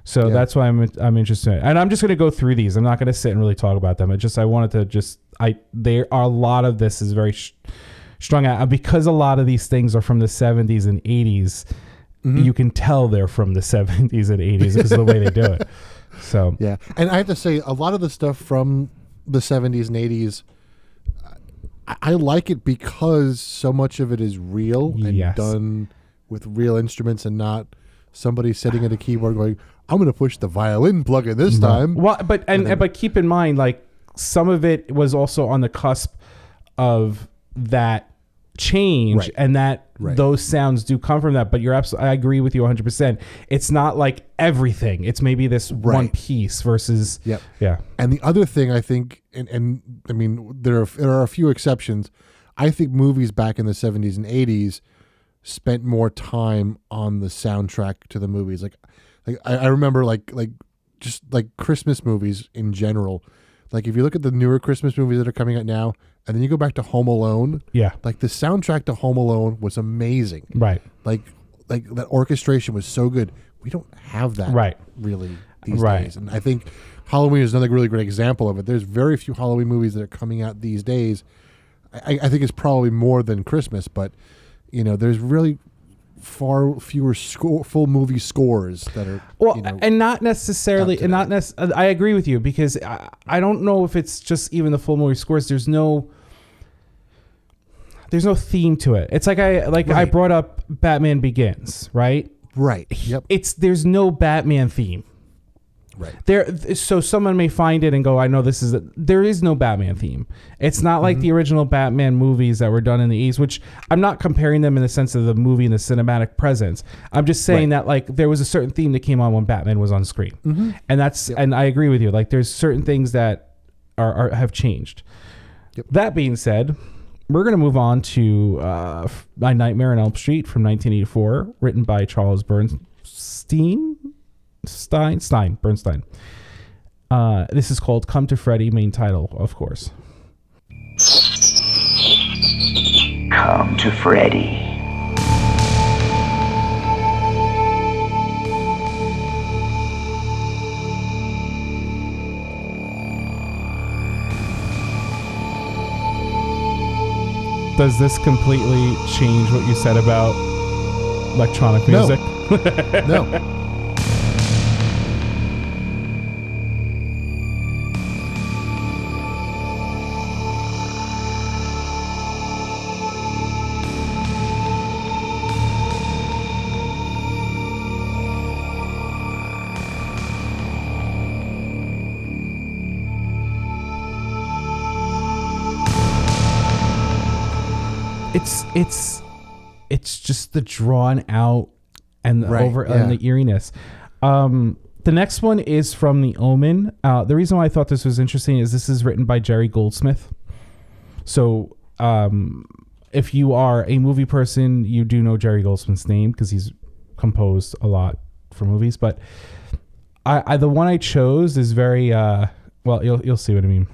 C: So that's why I'm interested in it. And I'm just going to go through these. I'm not going to sit and really talk about them. There are a lot of this is very strung out because a lot of these things are from the 70s and 80s. You can tell they're from the 70s and 80s because of the way they do it. So
B: yeah, and I have to say, a lot of the stuff from the 70s and 80s, I like it because so much of it is real and done with real instruments and not somebody sitting at a keyboard going, "I'm going to push the violin plug-in this time."
C: Well, but keep in mind, like some of it was also on the cusp of that change, and that those sounds do come from that. But you're absolutely, I agree with you 100%. It's not like everything. It's maybe this one piece versus
B: And the other thing I think, and I mean there are a few exceptions. I think movies back in the 70s and 80s spent more time on the soundtrack to the movies. Like Like I remember like just like Christmas movies in general. Like if you look at the newer Christmas movies that are coming out now, and then you go back to Home Alone.
C: Yeah.
B: Like the soundtrack to Home Alone was amazing.
C: Right.
B: Like that orchestration was so good. We don't have that really these days. And I think Halloween is another really great example of it. There's very few Halloween movies that are coming out these days. I think it's probably more than Christmas, but there's really far fewer full movie scores that are
C: and not necessarily I agree with you, because I don't know if it's just even the full movie scores. There's no theme to it. It's like I brought up Batman Begins, right?
B: Yep.
C: There's no Batman theme.
B: Right.
C: So someone may find it and go, I know this is there is no Batman theme. It's not like the original Batman movies that were done in the 80s, which I'm not comparing them in the sense of the movie and the cinematic presence. I'm just saying that like there was a certain theme that came on when Batman was on screen. And and I agree with you. Like there's certain things that have changed.
B: Yep. That
C: being said, we're going to move on to A Nightmare on Elm Street from 1984, written by Charles Bernstein. Bernstein. This is called Come to Freddy, main title, of course.
O: Come to Freddy.
C: Does this completely change what you said about electronic music?
B: No.
C: It's just the drawn out and and the eeriness. The next one is from the Omen. The reason why I thought this was interesting is this is written by Jerry Goldsmith. So if you are a movie person, you do know Jerry Goldsmith's name because he's composed a lot for movies. But the one I chose is very well. You'll see what I mean.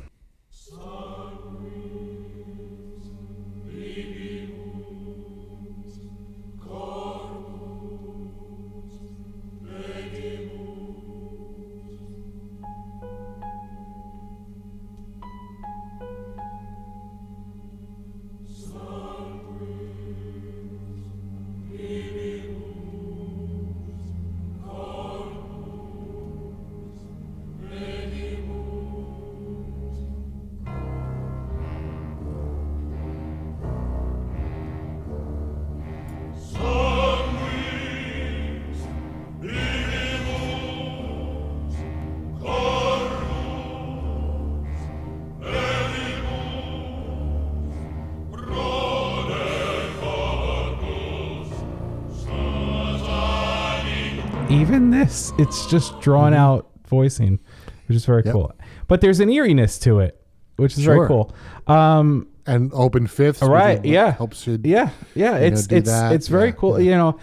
C: Even this, it's just drawn out voicing, which is very cool. But there's an eeriness to it, which is very cool.
B: And open fifths,
C: right? Yeah,
B: helps you.
C: Yeah. It's very cool. The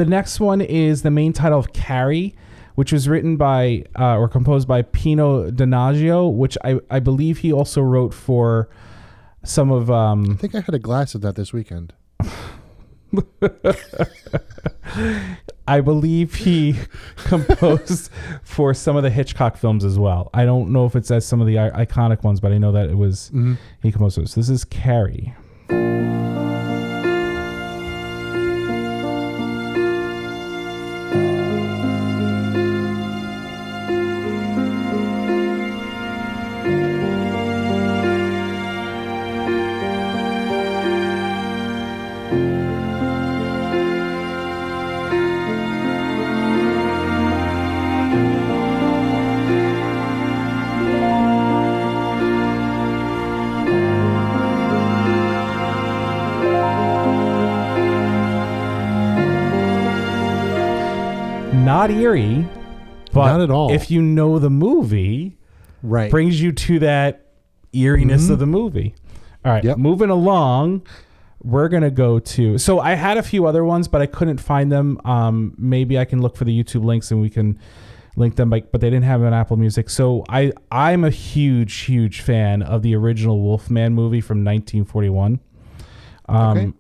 C: next one is the main title of Carrie, which was written by or composed by Pino Donaggio, which I believe he also wrote for some of.
B: I think I had a glass of that this weekend.
C: I believe he composed for some of the Hitchcock films as well. I don't know if it's as some of the iconic ones, but I know that it was he composed those. This is Carrie. Not eerie, but
B: not at all.
C: If you know the movie, brings you to that eeriness of the movie. All right, moving along, we're gonna go to. So I had a few other ones, but I couldn't find them. Maybe I can look for the YouTube links and we can link them. But they didn't have them on Apple Music. So I'm a huge fan of the original Wolfman movie from 1941. Okay.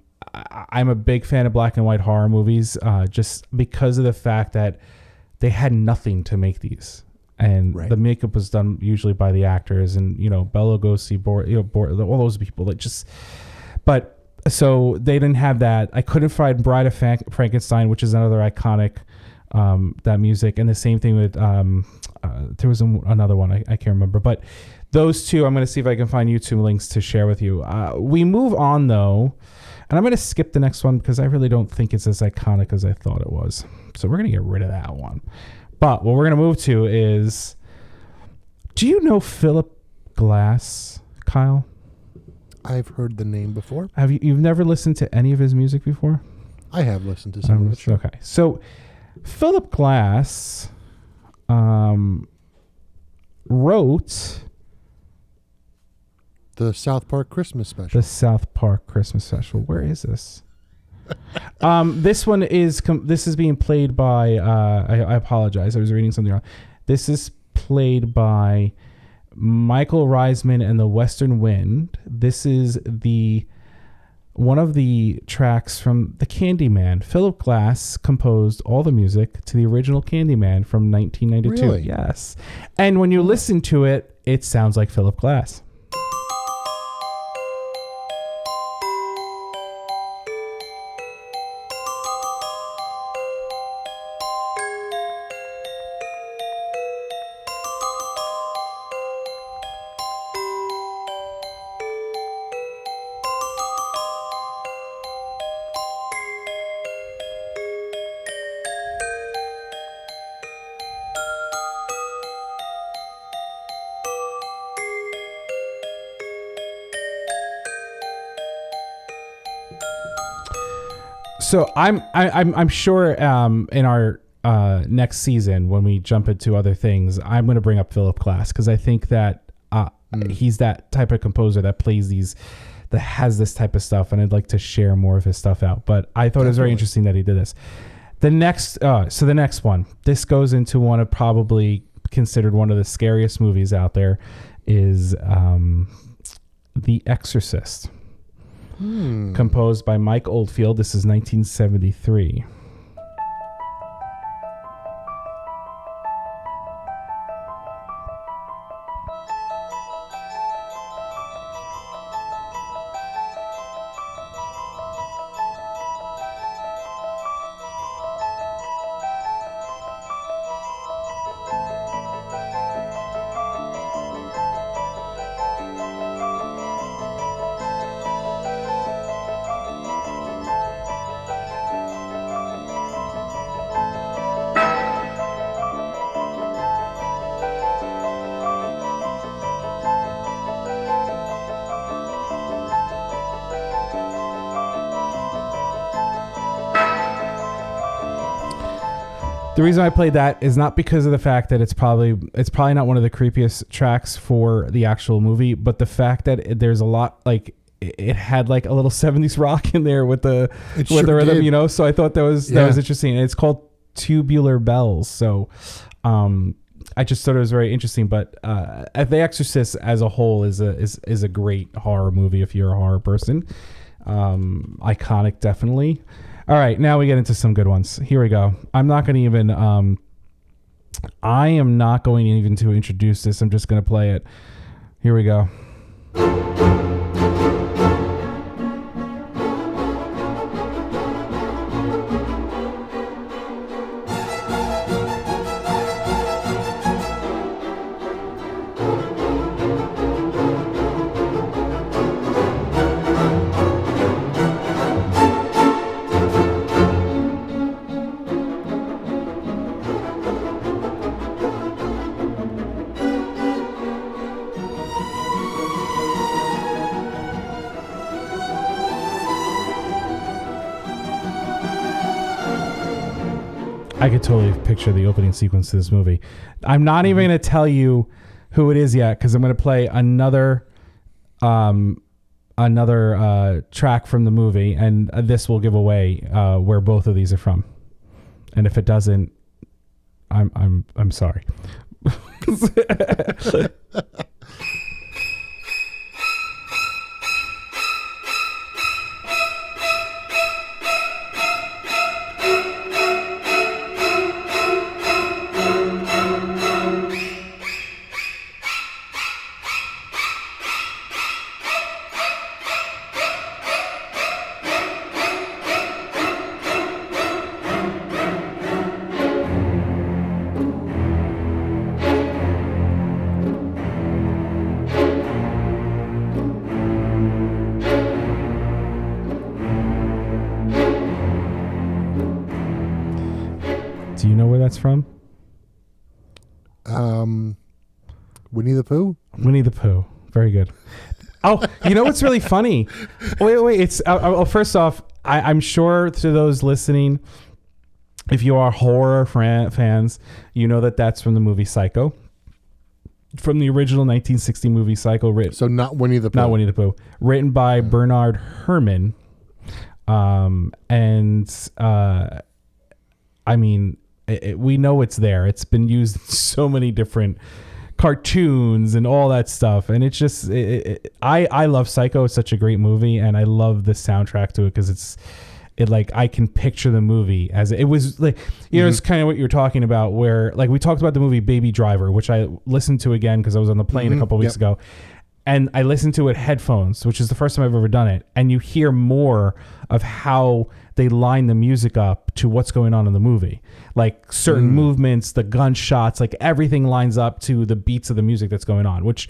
C: I'm a big fan of black and white horror movies, just because of the fact that they had nothing to make these. And the makeup was done usually by the actors, and Bela Lugosi, all those people that just. But so they didn't have that. I couldn't find Bride of Frankenstein, which is another iconic that music, and the same thing with there was another one I can't remember, but those two I'm going to see if I can find YouTube links to share with you. We move on though, and I'm going to skip the next one because I really don't think it's as iconic as I thought it was. So we're going to get rid of that one. But what we're going to move to is, do you know Philip Glass, Kyle?
B: I've heard the name before.
C: You've never listened to any of his music before?
B: I have listened to some of it.
C: Okay. So Philip Glass wrote
B: the South Park Christmas special.
C: The South Park Christmas special. Where is this? This one is this is being played by I apologize, I was reading something wrong. This is played by Michael Reisman and the Western Wind. This is one of the tracks from the Candyman. Philip Glass composed all the music to the original Candyman from 1992.
B: Really?
C: Yes. And when you listen to it, it sounds like Philip Glass. So I'm sure in our next season when we jump into other things, I'm going to bring up Philip Glass because I think that he's that type of composer that plays that has this type of stuff, and I'd like to share more of his stuff out. But I thought it was very interesting that he did this. The next one, this goes into one of probably considered one of the scariest movies out there, is The Exorcist. Composed by Mike Oldfield. This is 1973. The reason I played that is not because of the fact that it's probably not one of the creepiest tracks for the actual movie, but the fact that there's a lot, like it had like a little 70s rock in there with the rhythm, you know. So I thought that was interesting. And it's called Tubular Bells. So I just thought it was very interesting. But The Exorcist as a whole is a great horror movie if you're a horror person. Iconic, definitely. All right, now we get into some good ones. Here we go. I am not going even to introduce this. I'm just going to play it. Here we go. I could totally picture the opening sequence to this movie. I'm not even going to tell you who it is yet because I'm going to play another another track from the movie, and this will give away where both of these are from. And if it doesn't, I'm sorry. Do you know where that's from?
B: Winnie the Pooh?
C: Winnie the Pooh. Very good. Oh, you know what's really funny? Wait. It's first off, I'm sure to those listening, if you are horror fans, you know that that's from the movie Psycho. From the original 1960 movie Psycho.
B: So not Winnie the Pooh.
C: Not Winnie the Pooh. Written by Bernard Herrmann. I mean, we know it's there. It's been used in so many different cartoons and all that stuff. And it's just, I love Psycho. It's such a great movie. And I love the soundtrack to it because I can picture the movie as it was like, it's kind of what you're talking about where like we talked about the movie Baby Driver, which I listened to again because I was on the plane a couple weeks ago. And I listened to it headphones, which is the first time I've ever done it. And you hear more of how they line the music up to what's going on in the movie. Like certain movements, the gunshots, like everything lines up to the beats of the music that's going on, which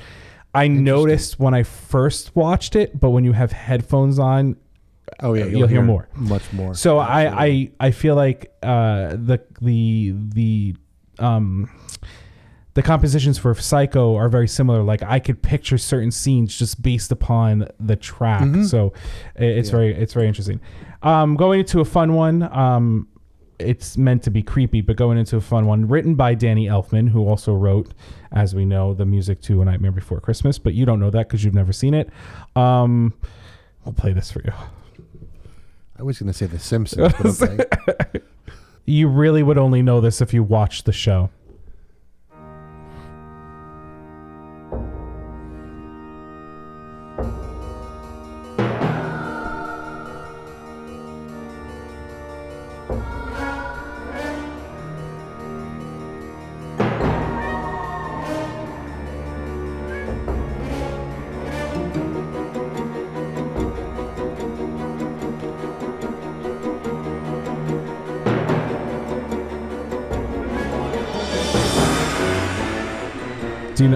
C: I noticed when I first watched it. But when you have headphones on, you'll hear more.
B: Much more.
C: So I feel like the compositions for Psycho are very similar. Like I could picture certain scenes just based upon the track. So it's very interesting. Going into a fun one. It's meant to be creepy, but going into a fun one, written by Danny Elfman, who also wrote, as we know, the music to A Nightmare Before Christmas, but you don't know that because you've never seen it. We'll play this for you.
B: I was going to say The Simpsons, but okay.
C: You really would only know this if you watched the show.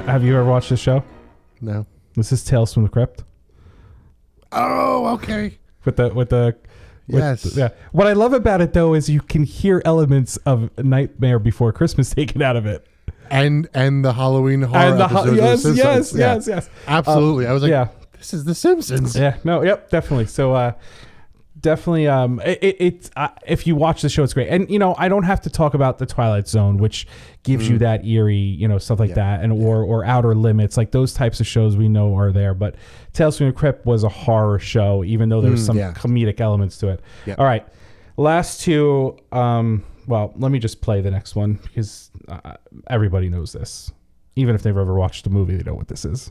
C: Have you ever watched this show?
B: No.
C: This is Tales from the Crypt.
B: Oh, okay.
C: Yes. Yeah. What I love about it though is you can hear elements of Nightmare Before Christmas taken out of it.
B: And the Halloween horror episodes.
C: Yes.
B: Absolutely. I was like, this is The Simpsons.
C: Yeah. No. Yep. Definitely. So, definitely. If you watch the show, it's great. And I don't have to talk about the Twilight Zone, which gives you that eerie, stuff like that, and or Outer Limits, like those types of shows we know are there. But Tales from the Crypt was a horror show, even though there was some comedic elements to it. Yeah. All right, last two. Well, let me just play the next one because everybody knows this, even if they've ever watched the movie, they know what this is.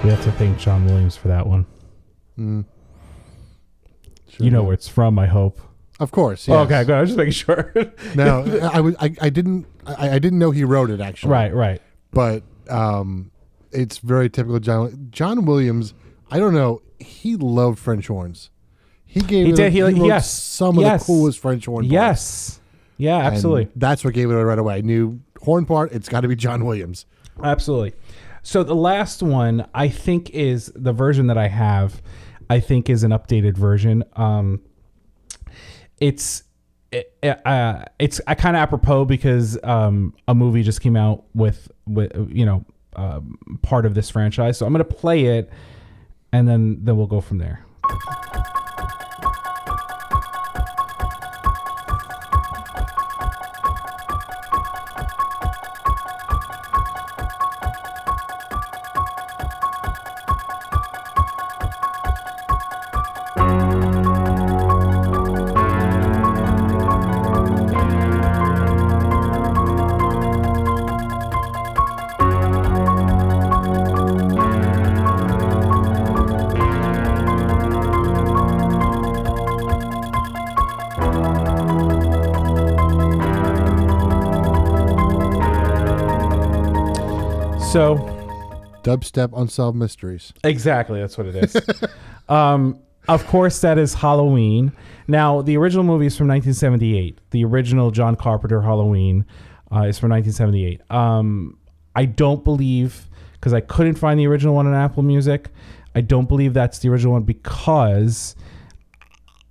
C: We have to thank John Williams for that one. You know where it's from, I hope.
B: Of course.
C: Oh,
B: Yes.
C: okay, good. I was just making sure.
B: No, I didn't know he wrote it actually.
C: Right.
B: But it's very typical John Williams. I don't know. He loved French horns. He wrote some of the coolest French horn parts.
C: Yes. Yeah, absolutely.
B: And that's what gave it away right away. I knew horn part, it's got to be John Williams.
C: Absolutely. So the last one, I think, is the version that I have. I think is an updated version. It's kind of apropos because a movie just came out with part of this franchise. So I'm going to play it, and then we'll go from there. So,
B: dubstep unsolved mysteries.
C: Exactly, that's what it is. Of course, that is Halloween. Now, the original movie is from 1978. The original John Carpenter Halloween is from 1978. I don't believe, because I couldn't find the original one on Apple Music, I don't believe that's the original one because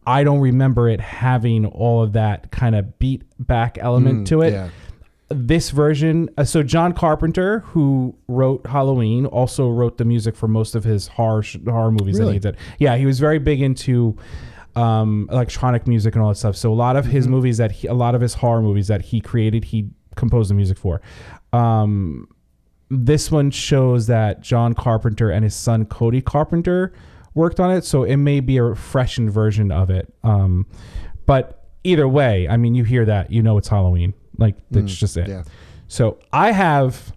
C: I don't remember it having all of that kind of beat back element to it.
B: Yeah.
C: This version, so John Carpenter, who wrote Halloween, also wrote the music for most of his horror movies that he did. Yeah, he was very big into electronic music and all that stuff. So a lot of his movies a lot of his horror movies that he created, he composed the music for. This one shows that John Carpenter and his son Cody Carpenter worked on it, so it may be a freshened version of it. But either way, I mean, you hear that, you know it's Halloween. Like, that's just it.
B: Yeah.
C: So I have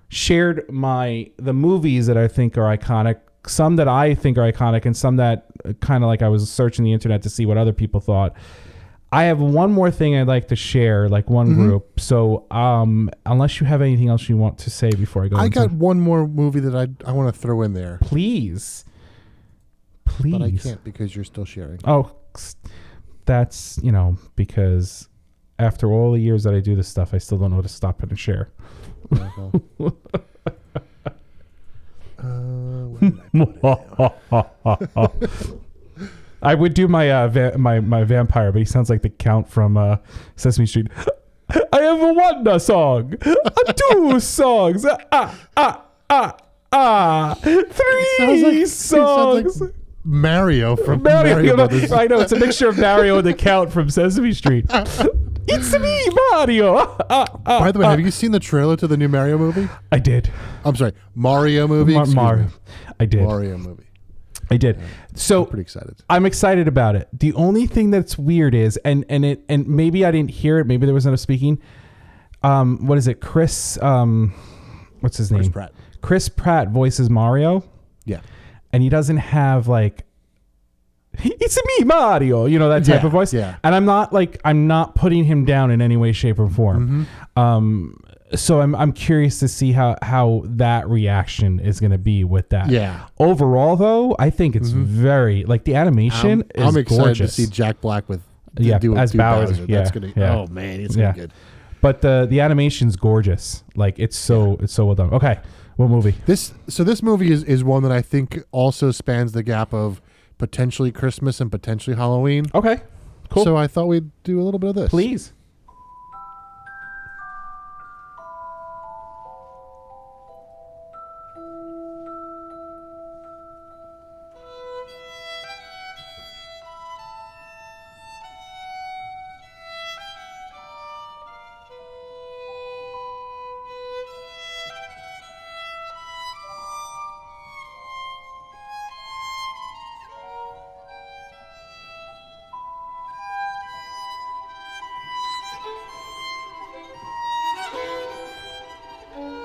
C: shared the movies that I think are iconic, some that I think are iconic, and some that kind of like I was searching the internet to see what other people thought. I have one more thing I'd like to share, like one group. So unless you have anything else you want to say before I go,
B: I got one more movie that I want to throw in there.
C: Please.
B: But I can't because you're still sharing.
C: Oh, that's, because after all the years that I do this stuff, I still don't know how to stop it and share. I would do my my vampire, but he sounds like the Count from Sesame Street. I have a one song, two songs, three songs.
B: Like Mario from
C: Mario
B: Brothers.
C: I know, it's a mixture of Mario and the Count from Sesame Street. It's me, Mario.
B: By the way, have you seen the trailer to the new Mario movie?
C: I did.
B: I'm sorry, Mario movie.
C: Mario. I did.
B: Mario movie.
C: I did. So
B: I'm pretty excited.
C: I'm excited about it. The only thing that's weird is, and maybe I didn't hear it. Maybe there was no speaking. What is it? Chris. What's his name?
B: Chris Pratt.
C: Chris Pratt voices Mario.
B: Yeah.
C: And he doesn't have like, it's me, Mario, that type of voice.
B: Yeah.
C: And I'm not putting him down in any way, shape, or form. So I'm curious to see how that reaction is going to be with that.
B: Yeah.
C: Overall, though, I think it's very, like, the animation is
B: I'm excited
C: gorgeous.
B: to see Jack Black as
C: Bowser.
B: Bowser.
C: Yeah.
B: That's gonna.
C: Yeah.
B: Oh man, it's gonna be good.
C: But the animation's gorgeous. Like, it's so well done. Okay. What movie?
B: This movie is one that I think also spans the gap of potentially Christmas and potentially Halloween.
C: Okay, cool.
B: So I thought we'd do a little bit of this.
C: Please.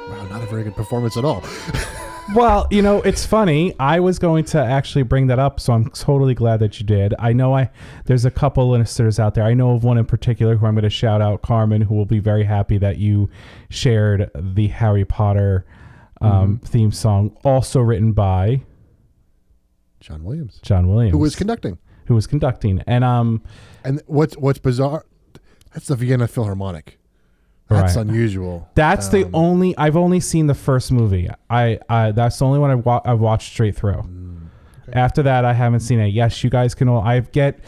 B: Wow, not a very good performance at all.
C: Well, it's funny. I was going to actually bring that up, so I'm totally glad that you did. I know there's a couple listeners out there. I know of one in particular who I'm going to shout out, Carmen, who will be very happy that you shared the Harry Potter theme song, also written by
B: John Williams,
C: who
B: was conducting.
C: And
B: what's bizarre, that's the Vienna Philharmonic. That's unusual.
C: That's the only. I've only seen the first movie. That's the only one I've watched straight through. Okay. After that, I haven't seen it. Yes, you guys can all. I get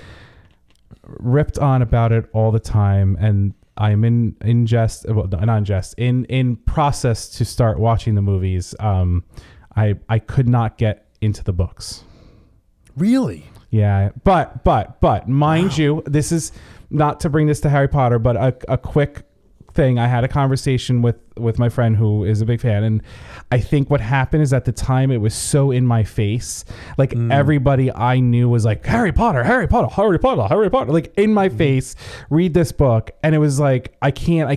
C: ripped on about it all the time, and I'm in jest. Well, not in jest. In process to start watching the movies. I could not get into the books.
B: Really?
C: Yeah, but mind you, this is not to bring this to Harry Potter, but a quick thing. I had a conversation with my friend who is a big fan, and I think what happened is at the time it was so in my face, like everybody I knew was like, Harry Potter, like in my face, read this book, and it was like I can't,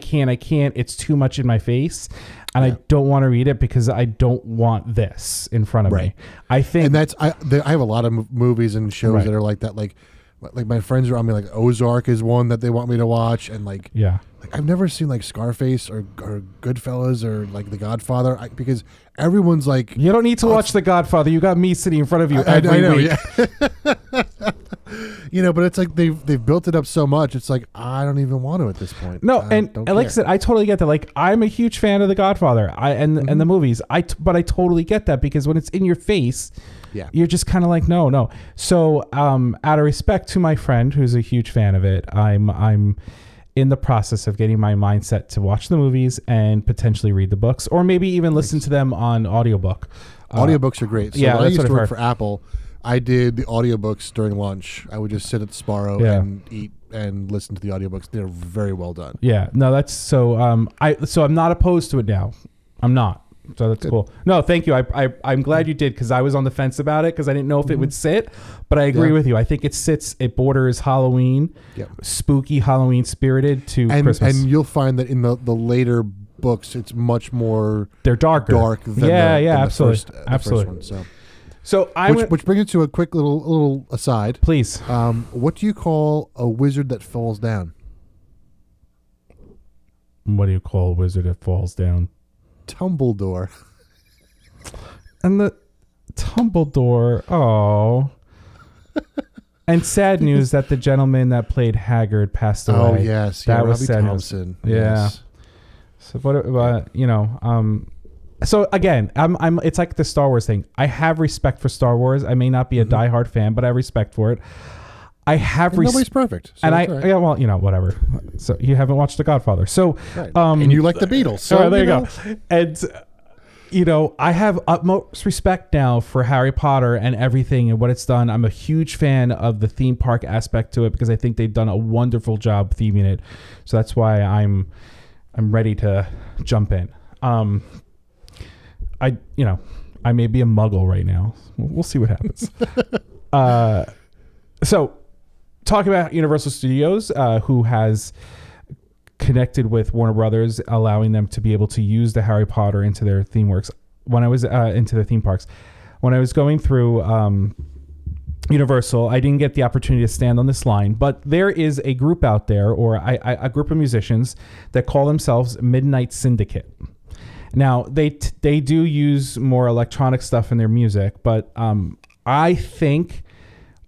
C: it's too much in my face, and I don't want to read it because I don't want this in front of me. I think,
B: and that's I have a lot of movies and shows that are like that, like my friends are on me, like Ozark is one that they want me to watch, and like I've never seen like Scarface or Goodfellas or like The Godfather because everyone's like,
C: you don't need to watch The Godfather. You got me sitting in front of you every week.
B: Yeah. But it's like they've built it up so much. It's like I don't even want to at this point.
C: No, and like I said, I totally get that. Like I'm a huge fan of The Godfather. And the movies. But I totally get that because when it's in your face, you're just kind of like no. So out of respect to my friend who's a huge fan of it, I'm in the process of getting my mindset to watch the movies and potentially read the books, or maybe even listen to them on audiobook.
B: Audiobooks are great. So
C: yeah,
B: when I used to work for Apple, I did the audiobooks during lunch. I would just sit at the Sparrow and eat and listen to the audiobooks. They're very well done.
C: Yeah, no, that's so. I'm not opposed to it now. I'm not. So that's cool. No, thank you. I'm glad you did because I was on the fence about it because I didn't know if it would sit, but I agree with you. I think it borders Halloween, spooky Halloween spirited to Christmas.
B: And you'll find that in the later books, it's much more
C: they're dark than
B: than
C: absolutely.
B: The first one.
C: So
B: which brings us to a quick little aside.
C: Please.
B: What do you call a wizard that falls down?
C: What do you call a wizard that falls down?
B: Tumbledore.
C: And the Tumbledore, and sad news that the gentleman that played Haggard passed away.
B: Oh yes,
C: that was
B: Robbie
C: sad
B: Thompson.
C: News. Yeah.
B: Yes.
C: So so again, I'm. It's like the Star Wars thing. I have respect for Star Wars. I may not be a diehard fan, but I have respect for it. I have
B: nobody's perfect, so
C: and whatever. So you haven't watched The Godfather, so
B: and you like the Beatles, so
C: there you go. And I have utmost respect now for Harry Potter and everything and what it's done. I'm a huge fan of the theme park aspect to it because I think they've done a wonderful job theming it. So that's why I'm ready to jump in. I may be a muggle right now. We'll see what happens. So. Talking about Universal Studios, who has connected with Warner Brothers, allowing them to be able to use the Harry Potter into their theme works. When I was into the theme parks, when I was going through Universal, I didn't get the opportunity to stand on this line, but there is a group out there, or a group of musicians that call themselves Midnight Syndicate. Now they do use more electronic stuff in their music, but I think.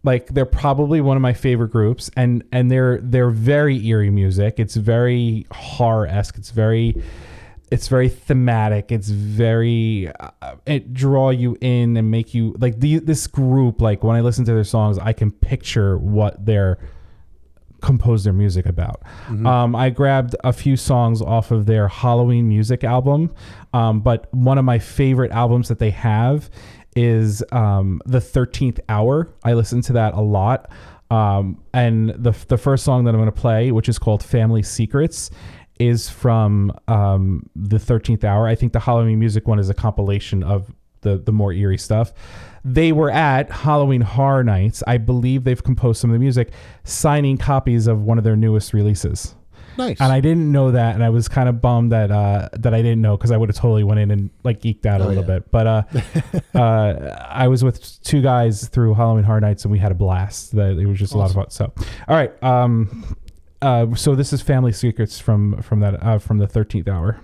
C: Like they're probably one of my favorite groups, and they're very eerie music. It's very horror-esque. It's very thematic. It's very it draw you in and make you like this group. Like when I listen to their songs, I can picture what they're composed their music about. I grabbed a few songs off of their Halloween music album, but one of my favorite albums that they have is the 13th Hour. I listen to that a lot. And the first song that I'm going to play, which is called Family Secrets, is from the 13th Hour. I think the Halloween music one is a compilation of the more eerie stuff. They were at Halloween Horror Nights. I believe they've composed some of the music, signing copies of one of their newest releases.
B: Nice.
C: And I didn't know that, and I was kind of bummed that that I didn't know, because I would have totally went in and like geeked out a little bit. But I was with two guys through Halloween Horror Nights, and we had a blast. It was just a lot of fun. So, all right. So this is Family Secrets from the 13th Hour.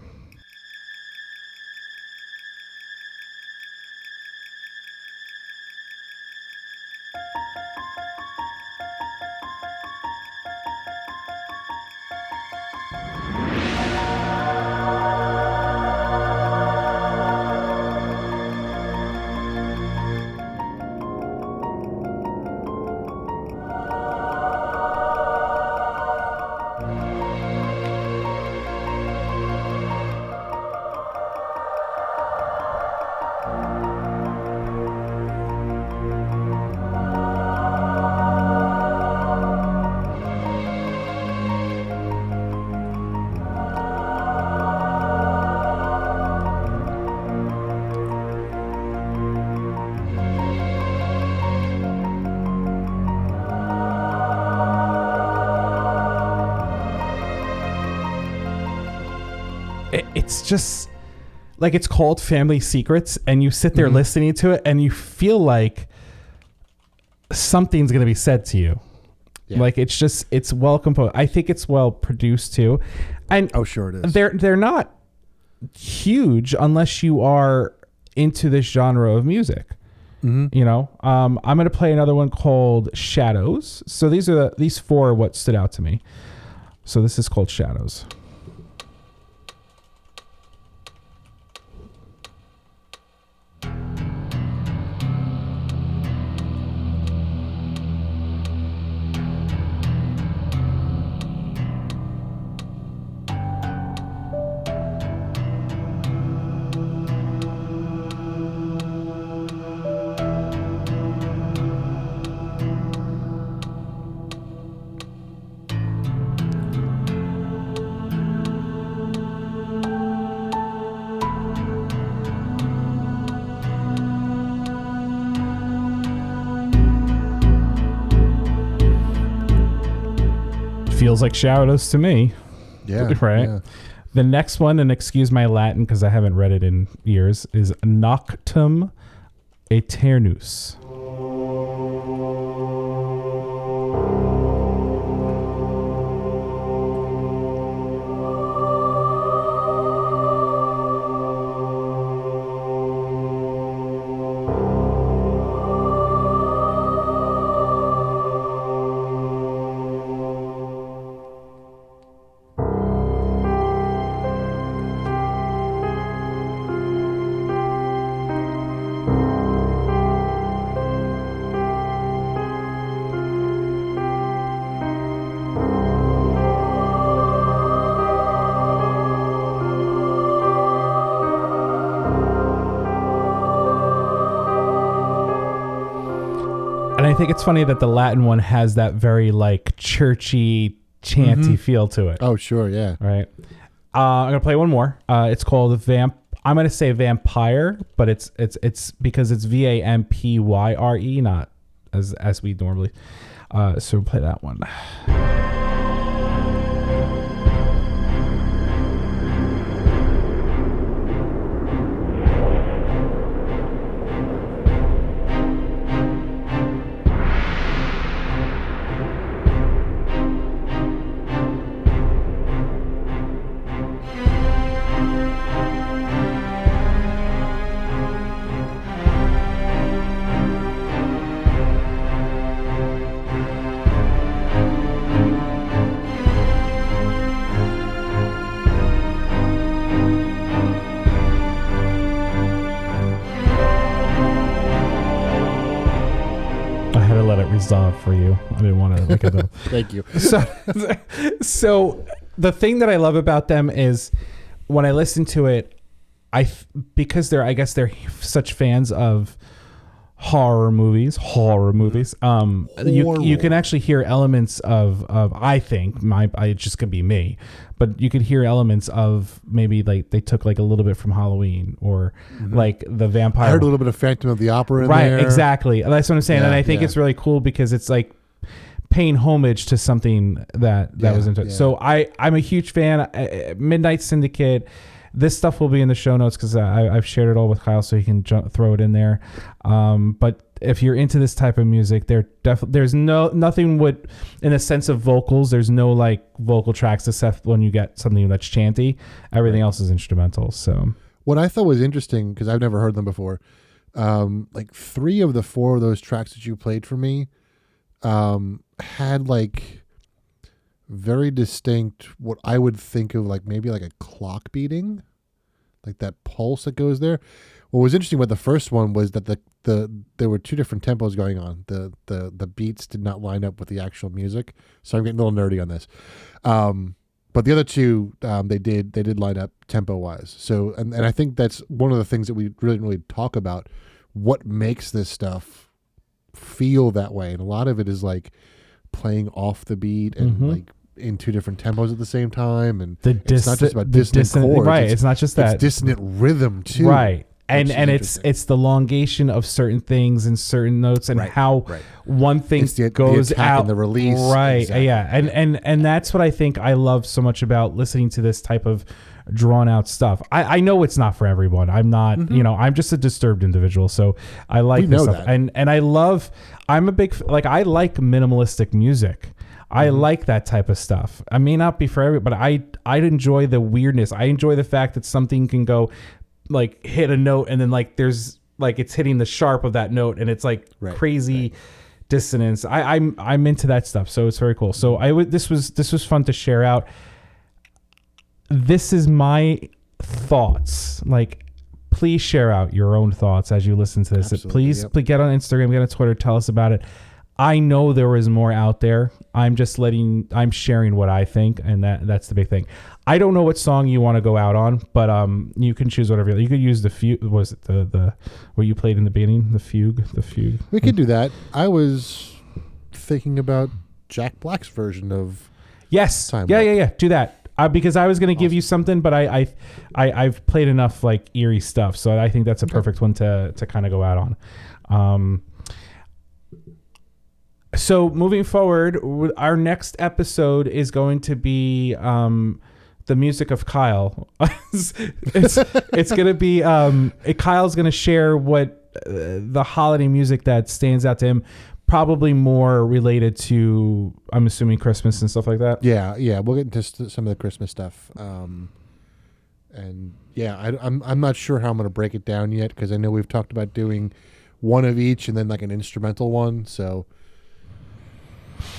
C: It's just like, it's called Family Secrets, and you sit there listening to it and you feel like something's going to be said to you. Yeah. Like, it's well composed. I think it's well produced too. And
B: sure it is.
C: They're not huge unless you are into this genre of music. You know, I'm going to play another one called Shadows. So these four are what stood out to me. So this is called Shadows. Feels like Shadows to me.
B: Yeah.
C: Right.
B: Yeah.
C: The next one, and excuse my Latin because I haven't read it in years, is Noctum Aeternus. I think it's funny that the Latin one has that very like churchy, chanty feel to it.
B: Oh, sure, yeah.
C: Right. I'm gonna play one more. It's called I'm gonna say Vampire, but it's because it's Vampyre, not as we normally. So we'll play that one. Resolve for you. I didn't want to make it up.
B: Thank you.
C: So the thing that I love about them is when I listen to it, because they're such fans of horror movies. You can actually hear elements of I think it just could be me, but you could hear elements of maybe like they took like a little bit from Halloween or like the vampire.
B: I heard a little bit of Phantom of the Opera in
C: right,
B: there.
C: Exactly. That's what I'm saying.
B: Yeah,
C: and I think it's really cool because it's like paying homage to something that was into it.
B: Yeah.
C: So I'm a huge fan. Midnight Syndicate. This stuff will be in the show notes because I've shared it all with Kyle, so he can throw it in there. But if you're into this type of music, there's nothing would, in a sense of vocals. There's no like vocal tracks except when you get something that's chanty. Everything else is instrumental. So
B: what I thought was interesting, because I've never heard them before, like 3 of the 4 of those tracks that you played for me had like very distinct, what I would think of like maybe like a clock beating, like that pulse that goes there. What was interesting about the first one was that there were 2 different tempos going on. The beats did not line up with the actual music, so I'm getting a little nerdy on this. But the other 2, they did line up tempo wise. So and I think that's one of the things that we really talk about. What makes this stuff feel that way, and a lot of it is like playing off the beat and like in 2 different tempos at the same time, and it's not just about dissonant chords,
C: right? It's not just that,
B: it's dissonant rhythm too,
C: right? And it's the elongation of certain things and certain notes, and how one thing goes
B: the attack
C: out,
B: and the release,
C: right?
B: exactly.
C: Yeah, and that's what I think I love so much about listening to this type of drawn out stuff. I know it's not for everyone. I'm not, I'm just a disturbed individual, so I like this stuff, and I'm a big, like, I like minimalistic music. I like that type of stuff. I may not be for everybody, but I'd enjoy the weirdness. I enjoy the fact that something can go like hit a note and then like there's like it's hitting the sharp of that note and it's like crazy dissonance. I'm into that stuff, so it's very cool. So this was fun to share out. This is my thoughts. Like, please share out your own thoughts as you listen to this. Please get on Instagram, get on Twitter, tell us about it. I know there is more out there. I'm sharing what I think, and that's the big thing. I don't know what song you want to go out on, but you can choose whatever. You could use the Fugue. Was it the what you played in the beginning? The Fugue.
B: We could do that. I was thinking about Jack Black's version of Time Warp.
C: Yeah. Do that. Because I was going to give you something, but I've played enough like eerie stuff, so I think that's a perfect one to kind of go out on. So moving forward, our next episode is going to be the music of Kyle. it's going to be Kyle's going to share what the holiday music that stands out to him. Probably more related to, I'm assuming, Christmas and stuff like that.
B: Yeah. We'll get into some of the Christmas stuff. And yeah, I'm not sure how I'm going to break it down yet, because I know we've talked about doing one of each and then like an instrumental one. So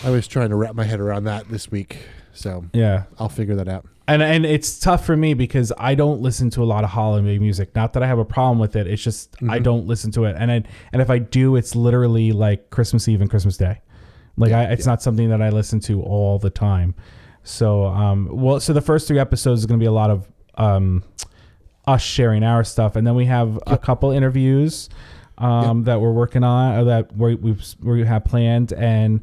B: I was trying to wrap my head around that this week. So
C: yeah,
B: I'll figure that out.
C: And it's tough for me because I don't listen to a lot of holiday music. Not that I have a problem with it. It's just I don't listen to it. And if I do, it's literally like Christmas Eve and Christmas Day. Like it's not something that I listen to all the time. So so the first 3 episodes is going to be a lot of us sharing our stuff, and then we have a couple interviews that we're working on, or that we have planned, and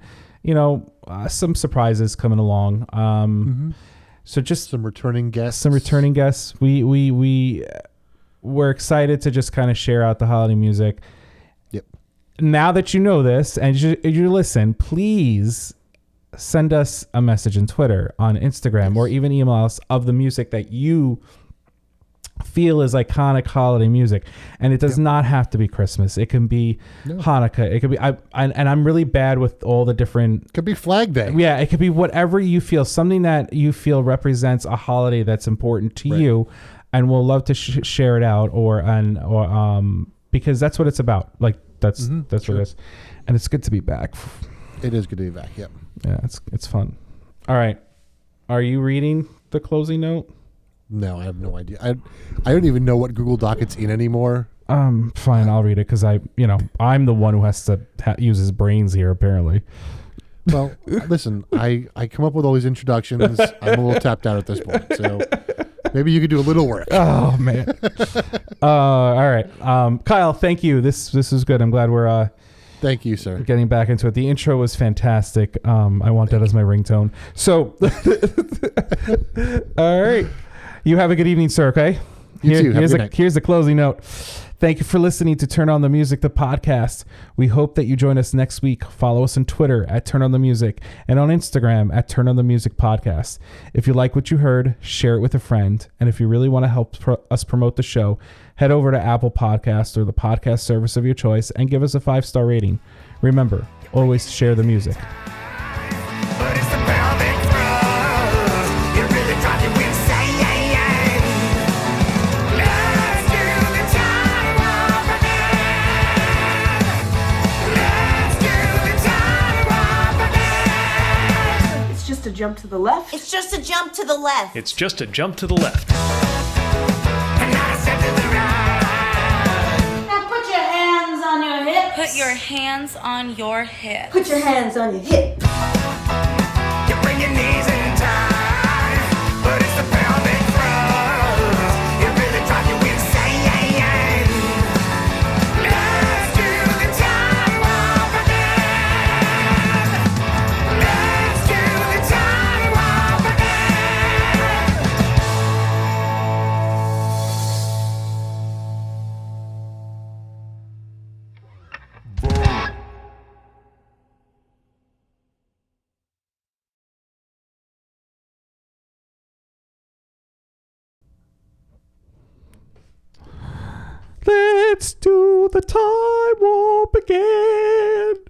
C: some surprises coming along. So just
B: some returning guests.
C: We're excited to just kind of share out the holiday music.
B: Yep.
C: Now that you know this and you listen, please send us a message on Twitter, on Instagram, or even email us of the music that you feel is iconic holiday music. And it does not have to be Christmas. It can be Hanukkah. It could be I'm really bad with all the different.
B: It could be Flag Day.
C: Yeah, it could be whatever you feel, something that you feel represents a holiday that's important to you, and we'll love to share it out, or because that's what it's about. Like that's what it is, and it's good to be back.
B: It is good to be back. Yep.
C: Yeah, it's fun. All right, are you reading the closing note?
B: No, I have no idea. I don't even know what Google Doc it's in anymore.
C: Fine, I'll read it because I'm the one who has to use his brains here, apparently.
B: Well, listen, I come up with all these introductions. I'm a little tapped out at this point, so maybe you could do a little work.
C: Oh man! All right, Kyle, thank you. This is good. I'm glad we're.
B: Thank you, sir.
C: Getting back into it. The intro was fantastic. I want that as my ringtone. So, all right. You have a good evening, sir, okay?
B: You too. Have a good night.
C: Here's the closing note. Thank you for listening to Turn On the Music, the podcast. We hope that you join us next week. Follow us on Twitter at Turn On the Music and on Instagram at Turn On the Music Podcast. If you like what you heard, share it with a friend. And if you really want to help us promote the show, head over to Apple Podcasts or the podcast service of your choice and give us a 5-star rating. Remember, always share the music.
P: Just a jump to the left.
Q: It's just a jump to the left.
R: It's just a jump to the left.
P: Now put your hands on your hips.
Q: Put your hands on your hip.
P: Put your hands on your hip.
N: You bring your knees in tight, but it's the pelvic thrust. It really drives you insane. Let's do the time warp again. Let's do the time warp again.
C: Let's do the time warp again.